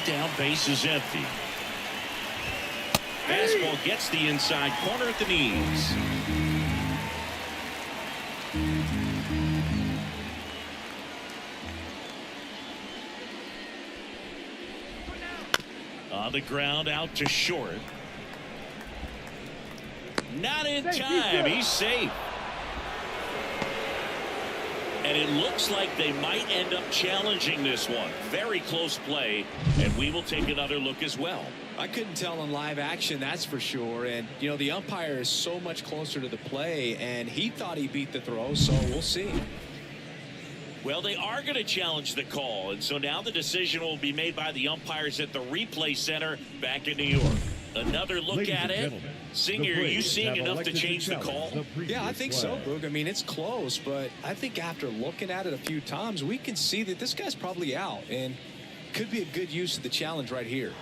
Down, base is empty. Fastball gets the inside corner at the knees. On the ground, out to short. Not in time. He's safe. And it looks like they might end up challenging this one. Very close play, and we will take another look as well. I couldn't tell in live action, that's for sure. And, you know, the umpire is so much closer to the play, and he thought he beat the throw, so we'll see. Well, they are going to challenge the call, and so now the decision will be made by the umpires at the replay center back in New York. Another look at it. Senior, are you seeing enough to change the call? Yeah, I think so, Boog. I mean, it's close, but I think after looking at it a few times, we can see that this guy's probably out, and could be a good use of the challenge right here.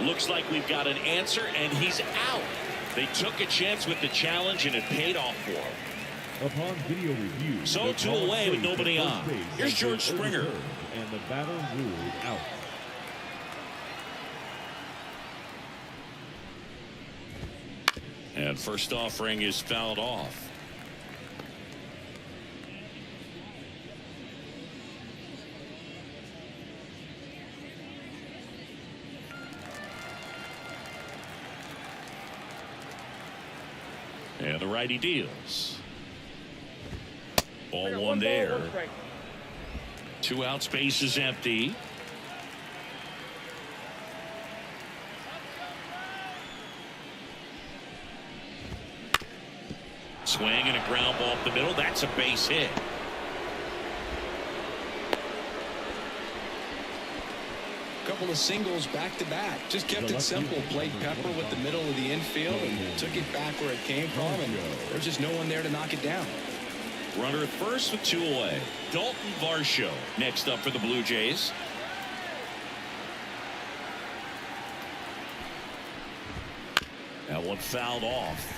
Looks like we've got an answer, and he's out. They took a chance with the challenge, and it paid off for him. Upon video review, So 2 away with nobody on. Here's George Springer. And the batter ruled out. And first offering is fouled off. And the righty deals. Ball 1 there. 2 outs, base is empty. Swing and a ground ball up the middle. That's a base hit. Couple of singles back to back. Just kept it simple. Played pepper with the middle of the infield and took it back where it came from, and there's just no one there to knock it down. Runner at first with 2 away. Dalton Varsho next up for the Blue Jays. That one fouled off.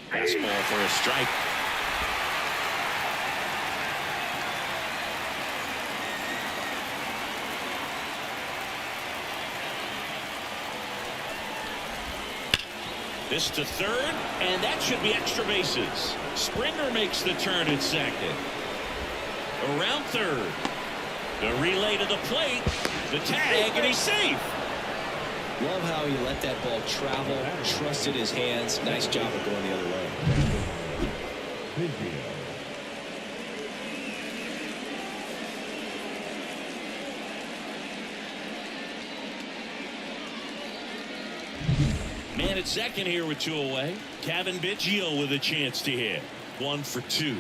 Fastball for a strike. This to third, and that should be extra bases. Springer makes the turn at second. Around third. The relay to the plate. The tag, and he's safe. Love how he let that ball travel, trusted his hands. Nice job of going the other way. Man at second here with 2 away. Kevin Biggio with a chance to hit. 1 for 2.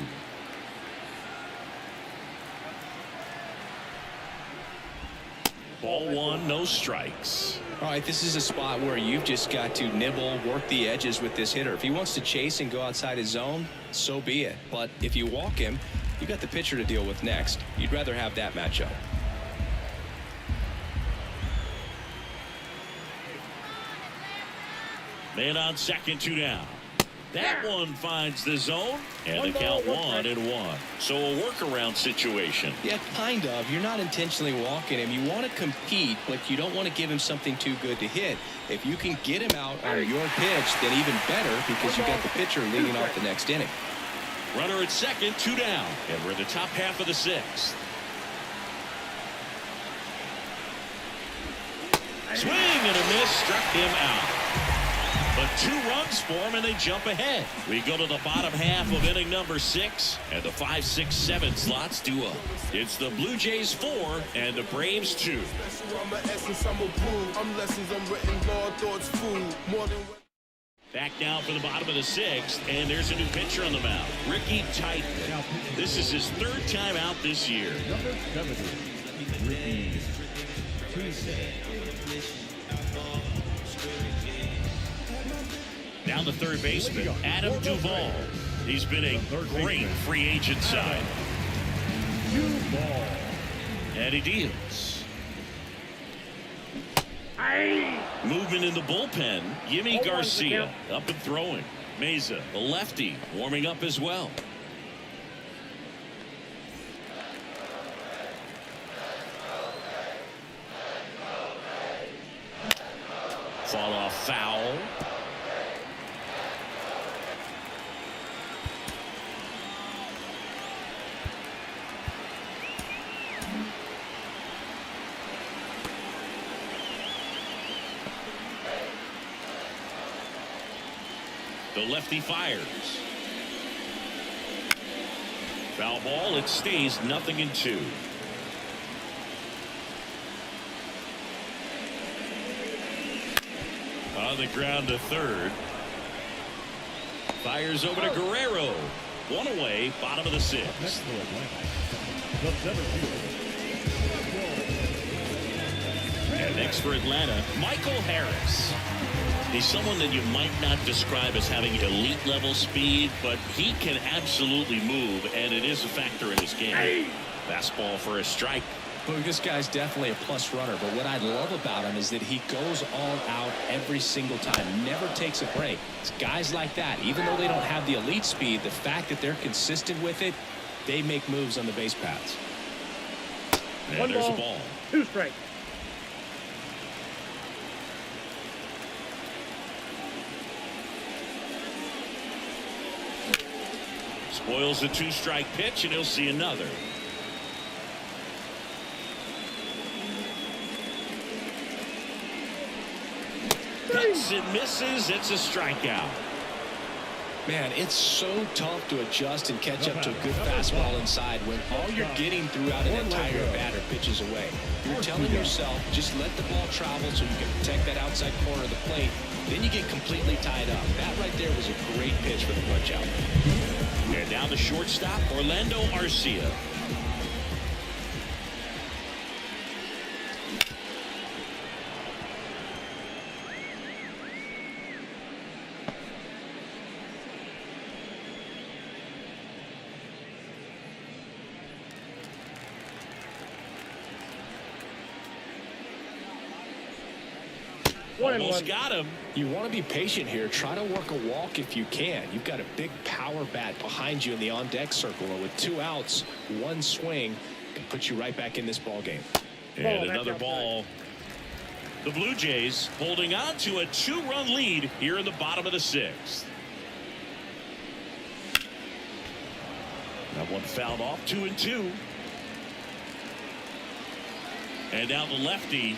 Ball 1, no strikes. All right, this is a spot where you've just got to nibble, work the edges with this hitter. If he wants to chase and go outside his zone, so be it. But if you walk him, you got the pitcher to deal with next. You'd rather have that matchup. Man on second, 2 down. That one finds the zone, and the count 1-1. So a workaround situation. Yeah, kind of. You're not intentionally walking him. You want to compete, but you don't want to give him something too good to hit. If you can get him out on your pitch, then even better, because you got the pitcher leading off the next inning. Runner at second, 2 down, and we're in the top half of the 6th. Swing and a miss, struck him out. But 2 runs for him, and they jump ahead. We go to the bottom half of inning number 6, and the 5, 6, 7 slots do up. It's the Blue Jays 4 and the Braves 2. Back now for the bottom of the 6th, and there's a new pitcher on the mound, Ricky Titan. This is his 3rd time out this year. Number 70, Ricky Titan. Down the third baseman, Adam Duvall. He's been a great free agent sign. Duvall. And he deals. Movement in the bullpen. Yimi Garcia up and throwing. Meza, the lefty, warming up as well. Fall off foul. The lefty fires. Foul ball. It stays 0-2. On the ground to third. Fires over to Guerrero. 1 away, bottom of the 6th. Next for Atlanta, the 7th. And next for Atlanta, Michael Harris. He's someone that you might not describe as having elite level speed, but he can absolutely move, and it is a factor in his game. Fastball for a strike. Well, this guy's definitely a plus runner, but what I love about him is that he goes all out every single time, never takes a break. It's guys like that, even though they don't have the elite speed, the fact that they're consistent with it, they make moves on the base paths. And there's a ball. 2 strikes. Spoils the 2-strike pitch, and he'll see another. Hits and misses. It's a strikeout. Man, it's so tough to adjust and catch up to a good fastball inside when all you're getting throughout an entire batter pitches away. You're telling yourself, just let the ball travel so you can protect that outside corner of the plate. Then you get completely tied up. That right there was a great pitch for the punch out. And down the shortstop, Orlando Arcia. 1-1. Almost got him. You want to be patient here. Try to work a walk if you can. You've got a big power bat behind you in the on-deck circle. And with 2 outs, 1 swing can put you right back in this ball game. And another ball. The Blue Jays holding on to a 2-run lead here in the bottom of the 6th. That one fouled off, 2-2. And now the lefty.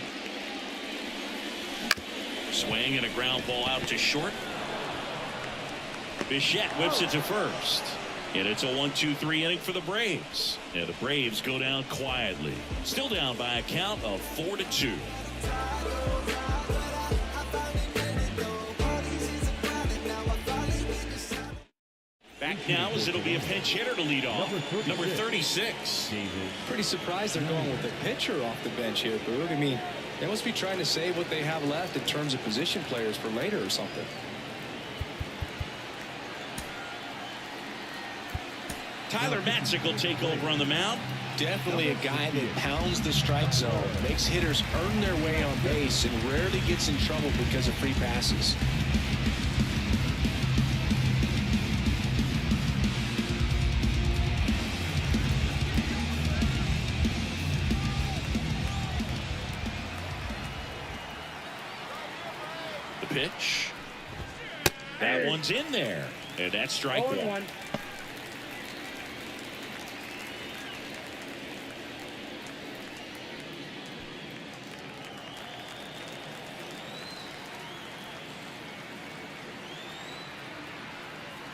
Swing and a ground ball out to short. Bichette whips it to first. And it's a 1-2-3 inning for the Braves. And the Braves go down quietly. Still down by a count of 4-2. Back now as it'll be a pinch hitter to lead off. Number 36. Pretty surprised they're going with the pitcher off the bench here, Boog. I mean, they must be trying to save what they have left in terms of position players for later or something. Tyler Matzik will take over on the mound. Definitely a guy that pounds the strike zone, makes hitters earn their way on base, and rarely gets in trouble because of free passes. The pitch. That one's in there. And that's strike 1.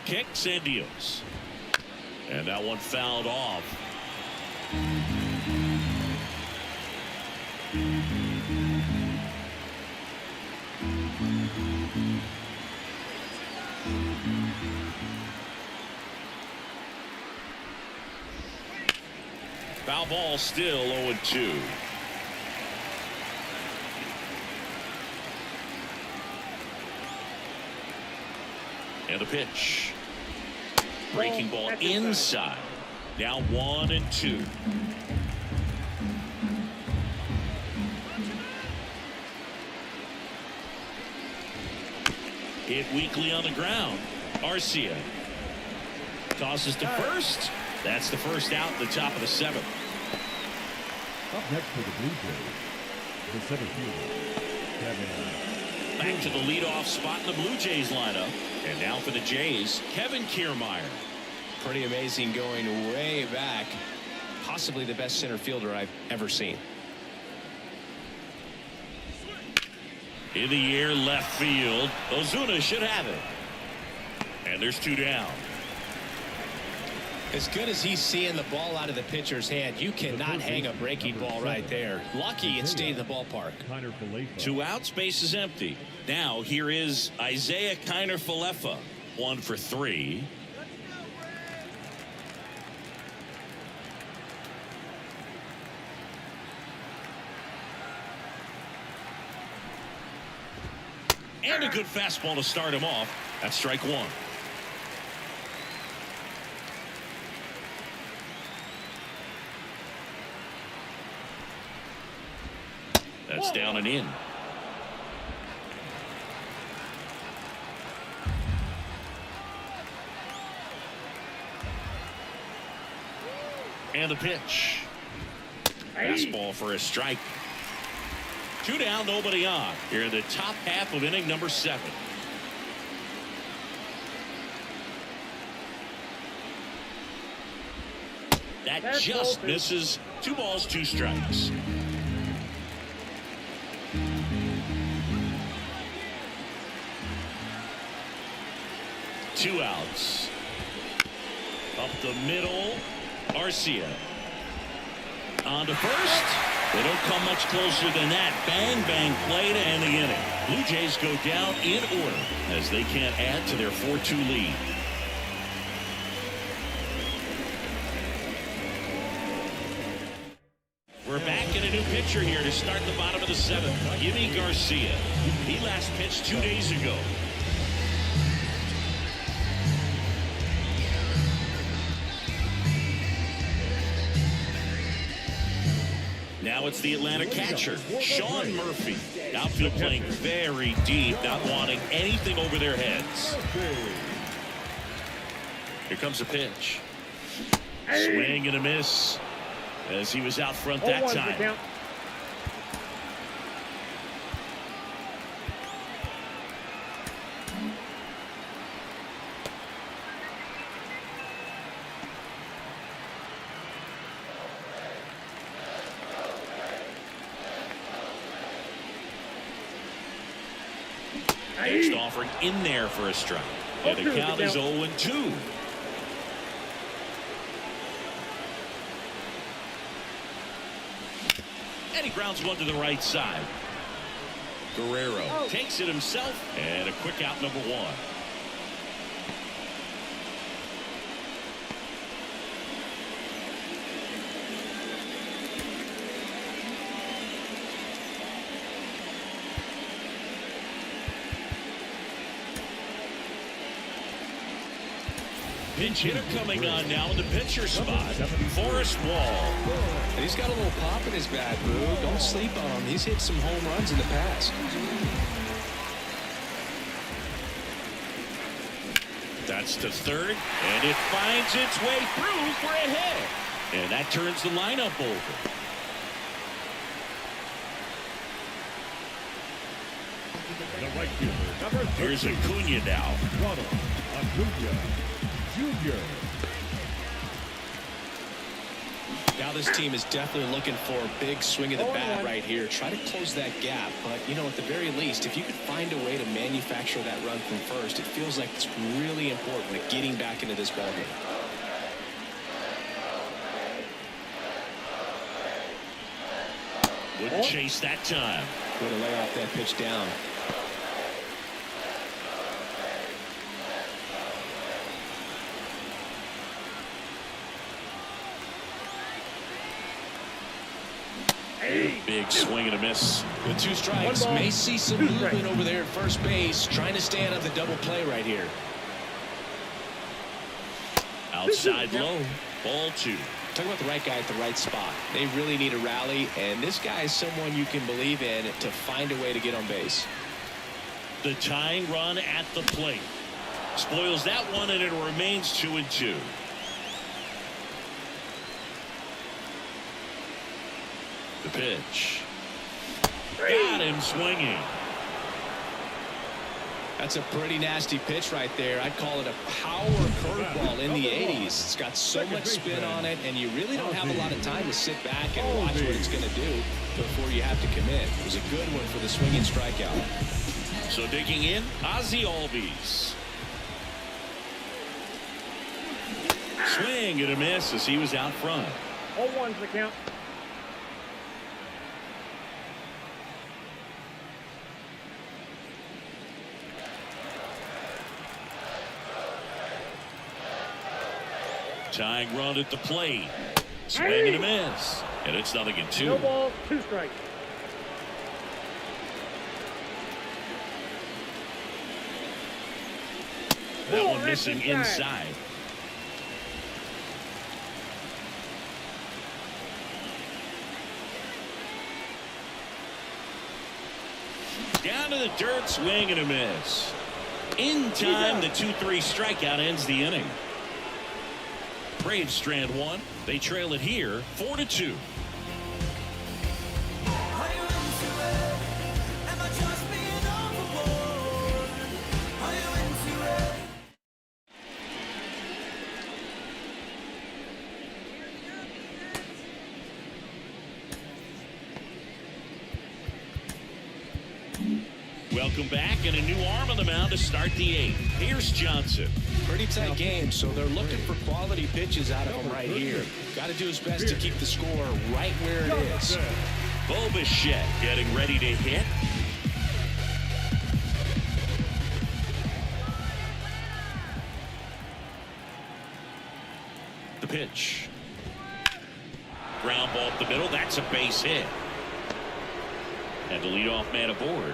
Kicks and deals. And that one fouled off. Foul ball, still 0-2. And the pitch. Breaking ball inside. Now 1-2. Hit weakly on the ground. Arcia tosses to first. That's the first out at the top of the 7th. Up next for the Blue Jays, the center fielder, Kevin. Back to the leadoff spot in the Blue Jays lineup. And now for the Jays, Kevin Kiermaier. Pretty amazing, going way back. Possibly the best center fielder I've ever seen. In the air, left field. Ozuna should have it. And there's 2 down. As good as he's seeing the ball out of the pitcher's hand, you cannot hang a breaking ball right there. Lucky it stayed in the ballpark. 2 outs, base is empty. Now here is Isaiah Kiner-Falefa. 1 for 3. And a good fastball to start him off. That's strike 1. That's down and in. And the pitch. Fastball for a strike. 2 down, nobody on. Here in the top half of inning number 7. That just misses. 2 balls, 2 strikes. 2 outs. Up the middle, Arcia. On to first. They don't come much closer than that. Bang, bang play to end the inning. Blue Jays go down in order as they can't add to their 4-2 lead. We're back in a new pitcher here to start the bottom of the 7th. Jimmy Garcia. He last pitched 2 days ago. Now it's the Atlanta catcher, Sean Murphy. Outfield playing very deep, not wanting anything over their heads. Here comes a pitch. Swing and a miss as he was out front that time. Next offering in there for a strike. And the count is 0-2. And he grounds one to the right side. Guerrero takes it himself. And a quick out, number 1. Pinch hitter coming on now in the pitcher spot. Forrest Wall. And he's got a little pop in his bat, Boo. Don't sleep on him. He's hit some home runs in the past. That's to third, and it finds its way through for a hit. And that turns the lineup over. The right fielder. Here's Acuna now. Ronald Acuna Jr. Now this team is definitely looking for a big swing of the bat right here. Try to close that gap. But, you know, at the very least, if you could find a way to manufacture that run from first, it feels like it's really important at getting back into this ballgame. Wouldn't chase that time. Way to lay off that pitch down. Big swing and a miss. With 2 strikes, may see some movement over there at first base, trying to stand up the double play right here. Outside low, ball 2. Talk about the right guy at the right spot. They really need a rally, and this guy is someone you can believe in to find a way to get on base. The tying run at the plate spoils that one, and it remains 2-2. The pitch. Got him swinging. That's a pretty nasty pitch right there. I'd call it a power curveball in the 80s. It's got so much spin on it, and you really don't have a lot of time to sit back and watch what it's going to do before you have to commit. It was a good one for the swinging strikeout. So digging in, Ozzie Albies. Swing and a miss as he was out front. 0-1's the count. Tying run at the plate. Swing and a miss. And it's 0-2. No ball, 2 strikes. That one missing inside. Down to the dirt, swing and a miss. In time, the 2-3 strikeout ends the inning. Braves strand 1. They trail it here 4-2. Welcome back, and a new arm on the mound to start the 8th. Here's Johnson. Pretty tight game, so they're looking for quality pitches out of him right here. Got to do his best to keep the score right where it is. Bo Bichette getting ready to hit. The pitch. Ground ball up the middle. That's a base hit. And the leadoff man aboard.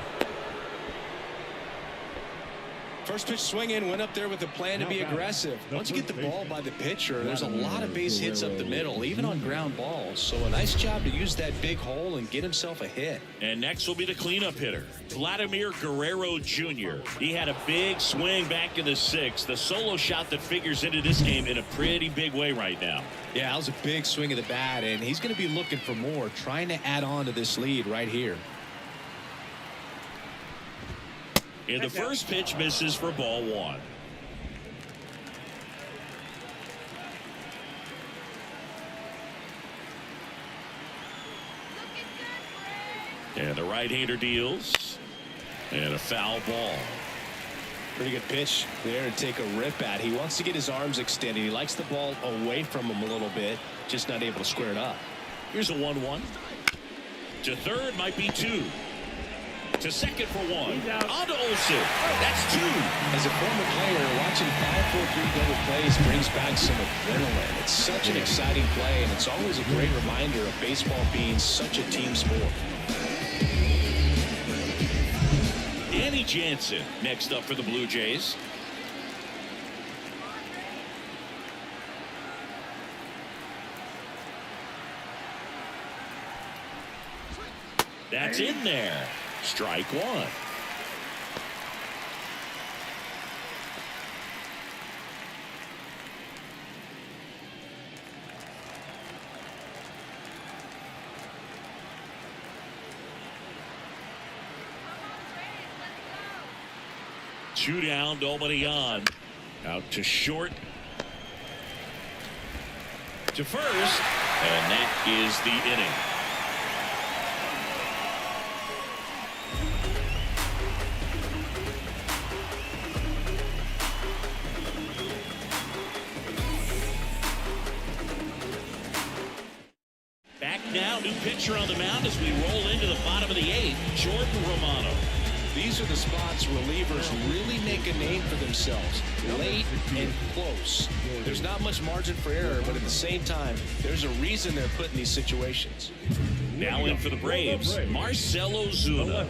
First pitch swing in, went up there with a plan to be aggressive. Once you get the ball by the pitcher, there's a lot of base hits up the middle, even on ground balls. So a nice job to use that big hole and get himself a hit. And next will be the cleanup hitter, Vladimir Guerrero Jr. He had a big swing back in the 6th, the solo shot that figures into this game in a pretty big way right now. Yeah, that was a big swing of the bat, and he's going to be looking for more, trying to add on to this lead right here. And the first pitch misses for ball 1. And the right-hander deals. And a foul ball. Pretty good pitch there to take a rip at. He wants to get his arms extended. He likes the ball away from him a little bit, just not able to square it up. Here's a 1-1. To third might be 2. To second for 1. On to Olsen. That's 2. As a former player, watching 5-4-3 double plays brings back some adrenaline. It's such an exciting play, and it's always a great reminder of baseball being such a team sport. Danny Jansen next up for the Blue Jays. That's in there. Strike 1. Two down, nobody on. Out to short. To first. And that is the inning. Now, new pitcher on the mound as we roll into the bottom of the 8th, Jordan Romano. These are the spots relievers really make a name for themselves, late and close. There's not much margin for error, but at the same time, there's a reason they're put in these situations. Now in for the Braves, Marcell Ozuna.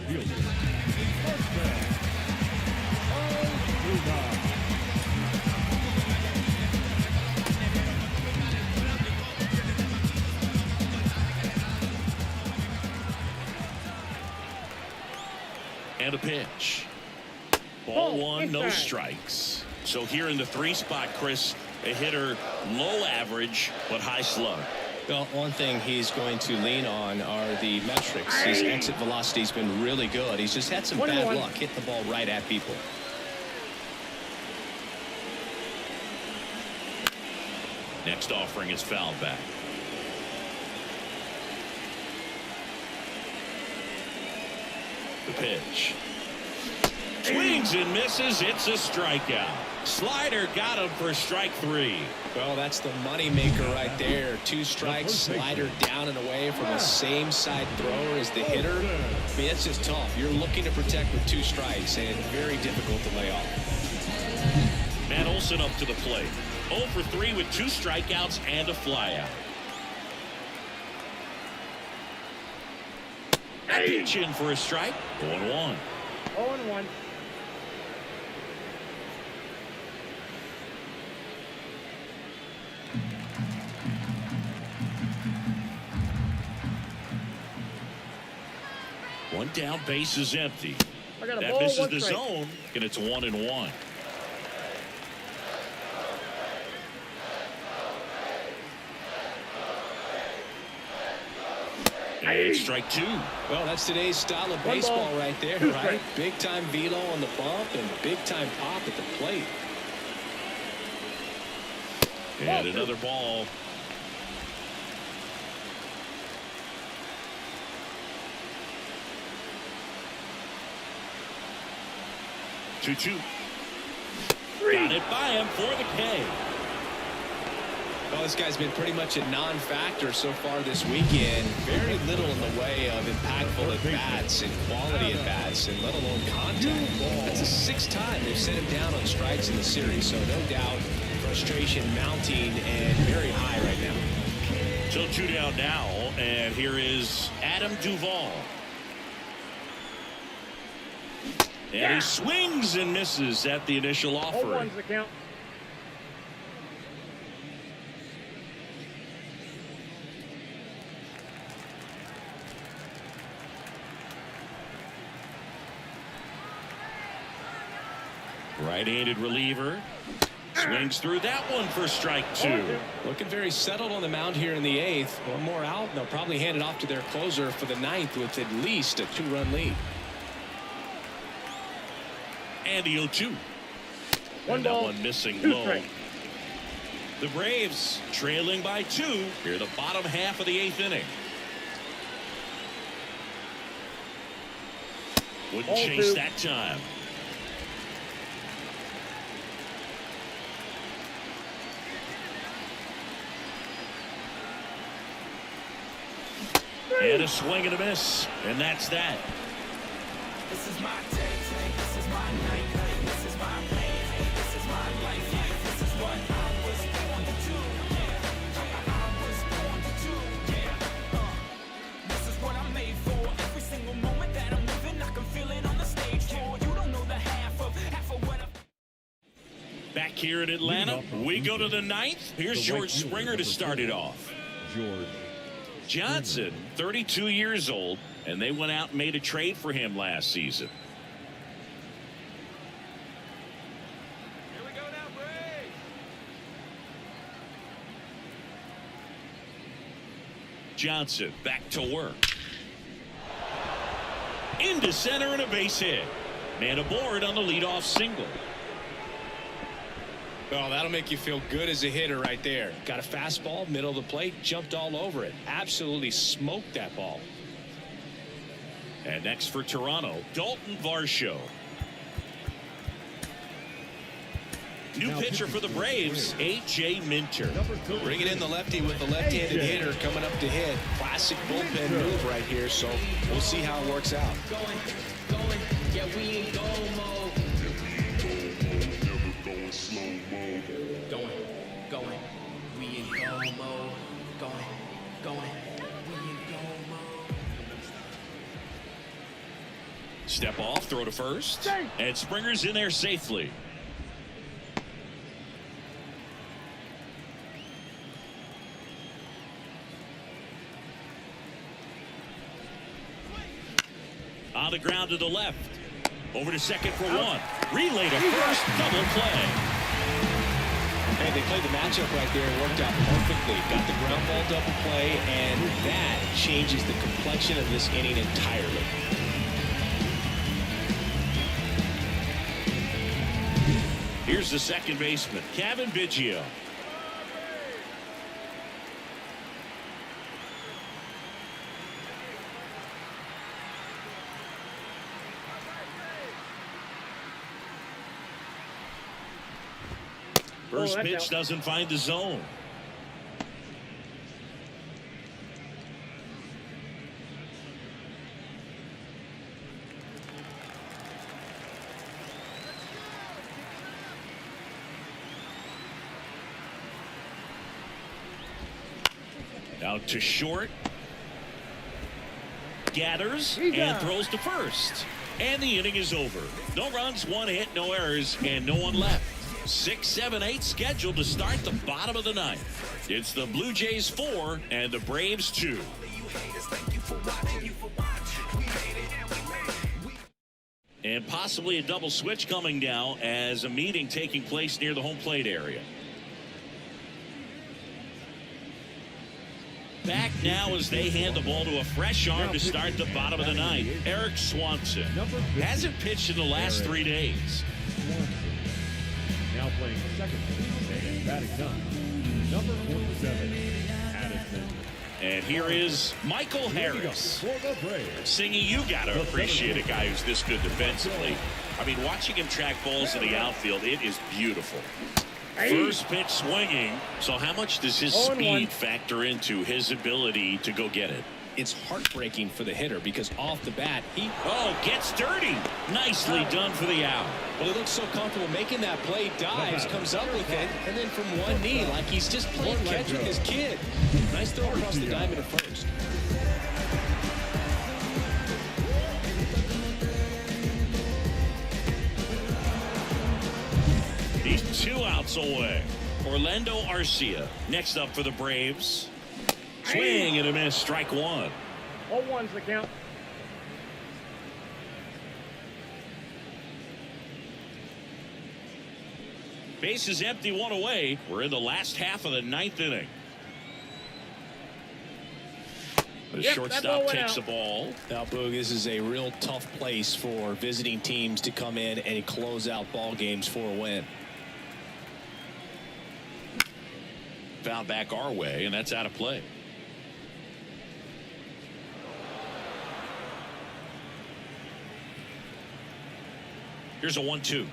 And a pitch. Ball 1, no strikes. So here in the 3 spot, Chris, a hitter low average but high slug. Well, one thing he's going to lean on are the metrics. His exit velocity's been really good. He's just had some bad luck hitting the ball right at people. Next offering is fouled back. The pitch. Swings and misses. It's a strikeout. Slider got him for strike 3. Well, that's the money maker right there. 2 strikes, slider down and away from the same side thrower as the hitter. I mean, it's just tough. You're looking to protect with 2 strikes and very difficult to lay off. Matt Olson up to the plate. 0 for 3 with 2 strikeouts and a flyout. Pitch in for a strike. 0-1. 0-1. One down, base is empty. That misses the zone, and it's 1-1. And strike 2. Well, that's today's style of baseball right there, right? Big time velo on the bump and big time pop at the plate. And another ball. 2-2. Got it by him for the K. Well, this guy's been pretty much a non-factor so far this weekend. Very little in the way of impactful at-bats and quality at-bats, and let alone contact. That's the 6th time they've set him down on strikes in the series, so no doubt frustration mounting and very high right now. So 2 down now, and here is Adam Duvall. And he swings and misses at the initial offering. The count. Right-handed reliever. Swings through that one for strike 2. Looking very settled on the mound here in the 8th. One more out, and they'll probably hand it off to their closer for the 9th with at least a 2-run lead. And the 0-2. One that ball, one missing 2 low. strikes. The Braves trailing by 2 here the bottom half of the 8th inning. Wouldn't Ball chase 2. that time. And a swing and a miss, and that's that. This is my day, this is my night, this is my pain, this is my life, this is what I was born to do, I was born to do, this is what I'm made for, every single moment that I'm living, I can feel it on the stage floor, you don't know the half of what I've... Back here in Atlanta, we go to the 9th. Here's George Springer to start it off. George Johnson, 32 years old, and they went out and made a trade for him last season. Here we go now, Braves! Johnson back to work. Into center and a base hit. Man aboard on the leadoff single. Well, that'll make you feel good as a hitter right there. Got a fastball, middle of the plate, jumped all over it. Absolutely smoked that ball. And next for Toronto, Dalton Varsho. New pitcher for the Braves, A.J. Minter. Bringing in the lefty with the left-handed hitter coming up to hit. Classic bullpen move right here, so we'll see how it works out. Going, yeah, we ain't go mode. Going, we in go mode. Going, we in go mode. Step off, throw to first, and Springer's in there safely. On the ground to the left. Over to second for one. Relay to first, double play. Hey, they played the matchup right there and worked out perfectly. Got the ground ball double play, and that changes the complexion of this inning entirely. Here's the second baseman, Kevin Biggio. First pitch doesn't find the zone. Out to short. Gathers and throws to first. And the inning is over. No runs, one hit, no errors, and no one left. 6, 7, 8 scheduled to start the bottom of the 9th. It's the Blue Jays 4 and the Braves 2. And possibly a double switch coming now as a meeting taking place near the home plate area. Back now as they hand the ball to a fresh arm to start the bottom of the 9th. Eric Swanson hasn't pitched in the last 3 days. Now playing second base and batting ninth, number 47, Addison. And here is Michael Harris For the Braves, singing "You Gotta Appreciate a Guy Who's This Good Defensively." I mean, watching him track balls in the outfield, it is beautiful. First pitch swinging. So how much does his speed factor into his ability to go get it? It's heartbreaking for the hitter because off the bat, he gets dirty. Nicely done for the out. Well, he looks so comfortable making that play, dives, comes up with it, and then from one knee, like he's just playing catch with his kid. Nice throw across the diamond at first. He's 2 outs away. Orlando Arcia next up for the Braves. Swing and a miss, strike 1. 0-1's the count. Base is empty, 1 away. We're in the last half of the 9th inning. The shortstop takes the ball. Now, Boog, this is a real tough place for visiting teams to come in and close out ball games for a win. Foul back our way, and that's out of play. Here's a 1-2.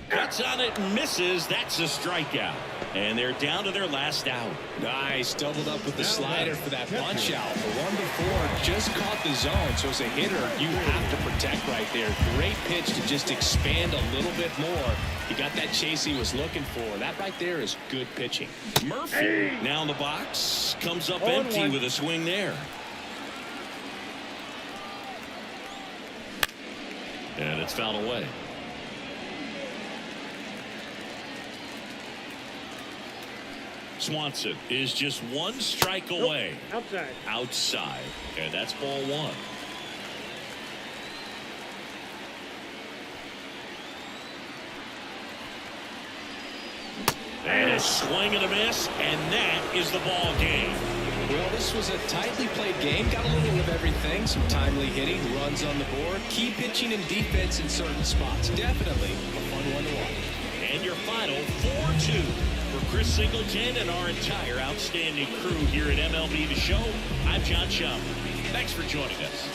Cuts on it and misses. That's a strikeout. And they're down to their last out. Nice. Doubled up with the slider for that punch out. The one before just caught the zone. So as a hitter, you have to protect right there. Great pitch to just expand a little bit more. He got that chase he was looking for. That right there is good pitching. Murphy now in the box. Comes up empty with a swing there. And it's fouled away. Swanson is just 1 strike away. Outside. And that's ball 1. And a swing and a miss, and that is the ball game. Well, this was a tightly played game. Got a little bit of everything. Some timely hitting, runs on the board, key pitching and defense in certain spots. Definitely a fun one to watch. And your final 4-2 for Chris Singleton and our entire outstanding crew here at MLB The Show. I'm John Schaum. Thanks for joining us.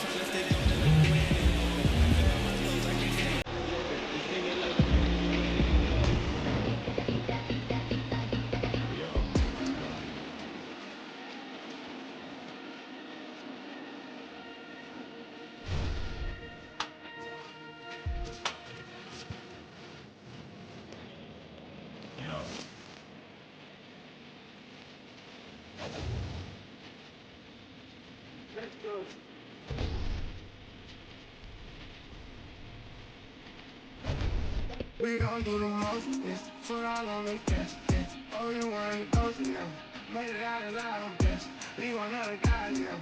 We gon' do the most, yes. Foot all on the gas, yes. Oh, you want to go now? Made it out alive, yes. We want another guy now.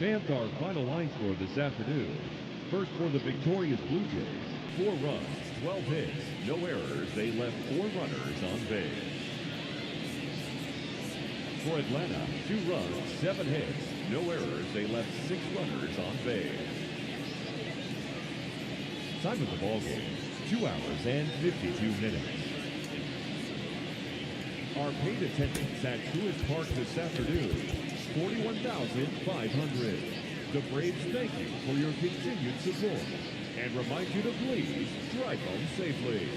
Fans, our final line score this afternoon. First for the victorious Blue Jays, 4 runs, 12 hits, no errors. They left 4 runners on base. For Atlanta, 2 runs, 7 hits, no errors. They left 6 runners on base. Time of the ball game, 2 hours and 52 minutes. Our paid attendance at Truist Park this afternoon, 41,500. The Braves thank you for your continued support and remind you to please drive home safely.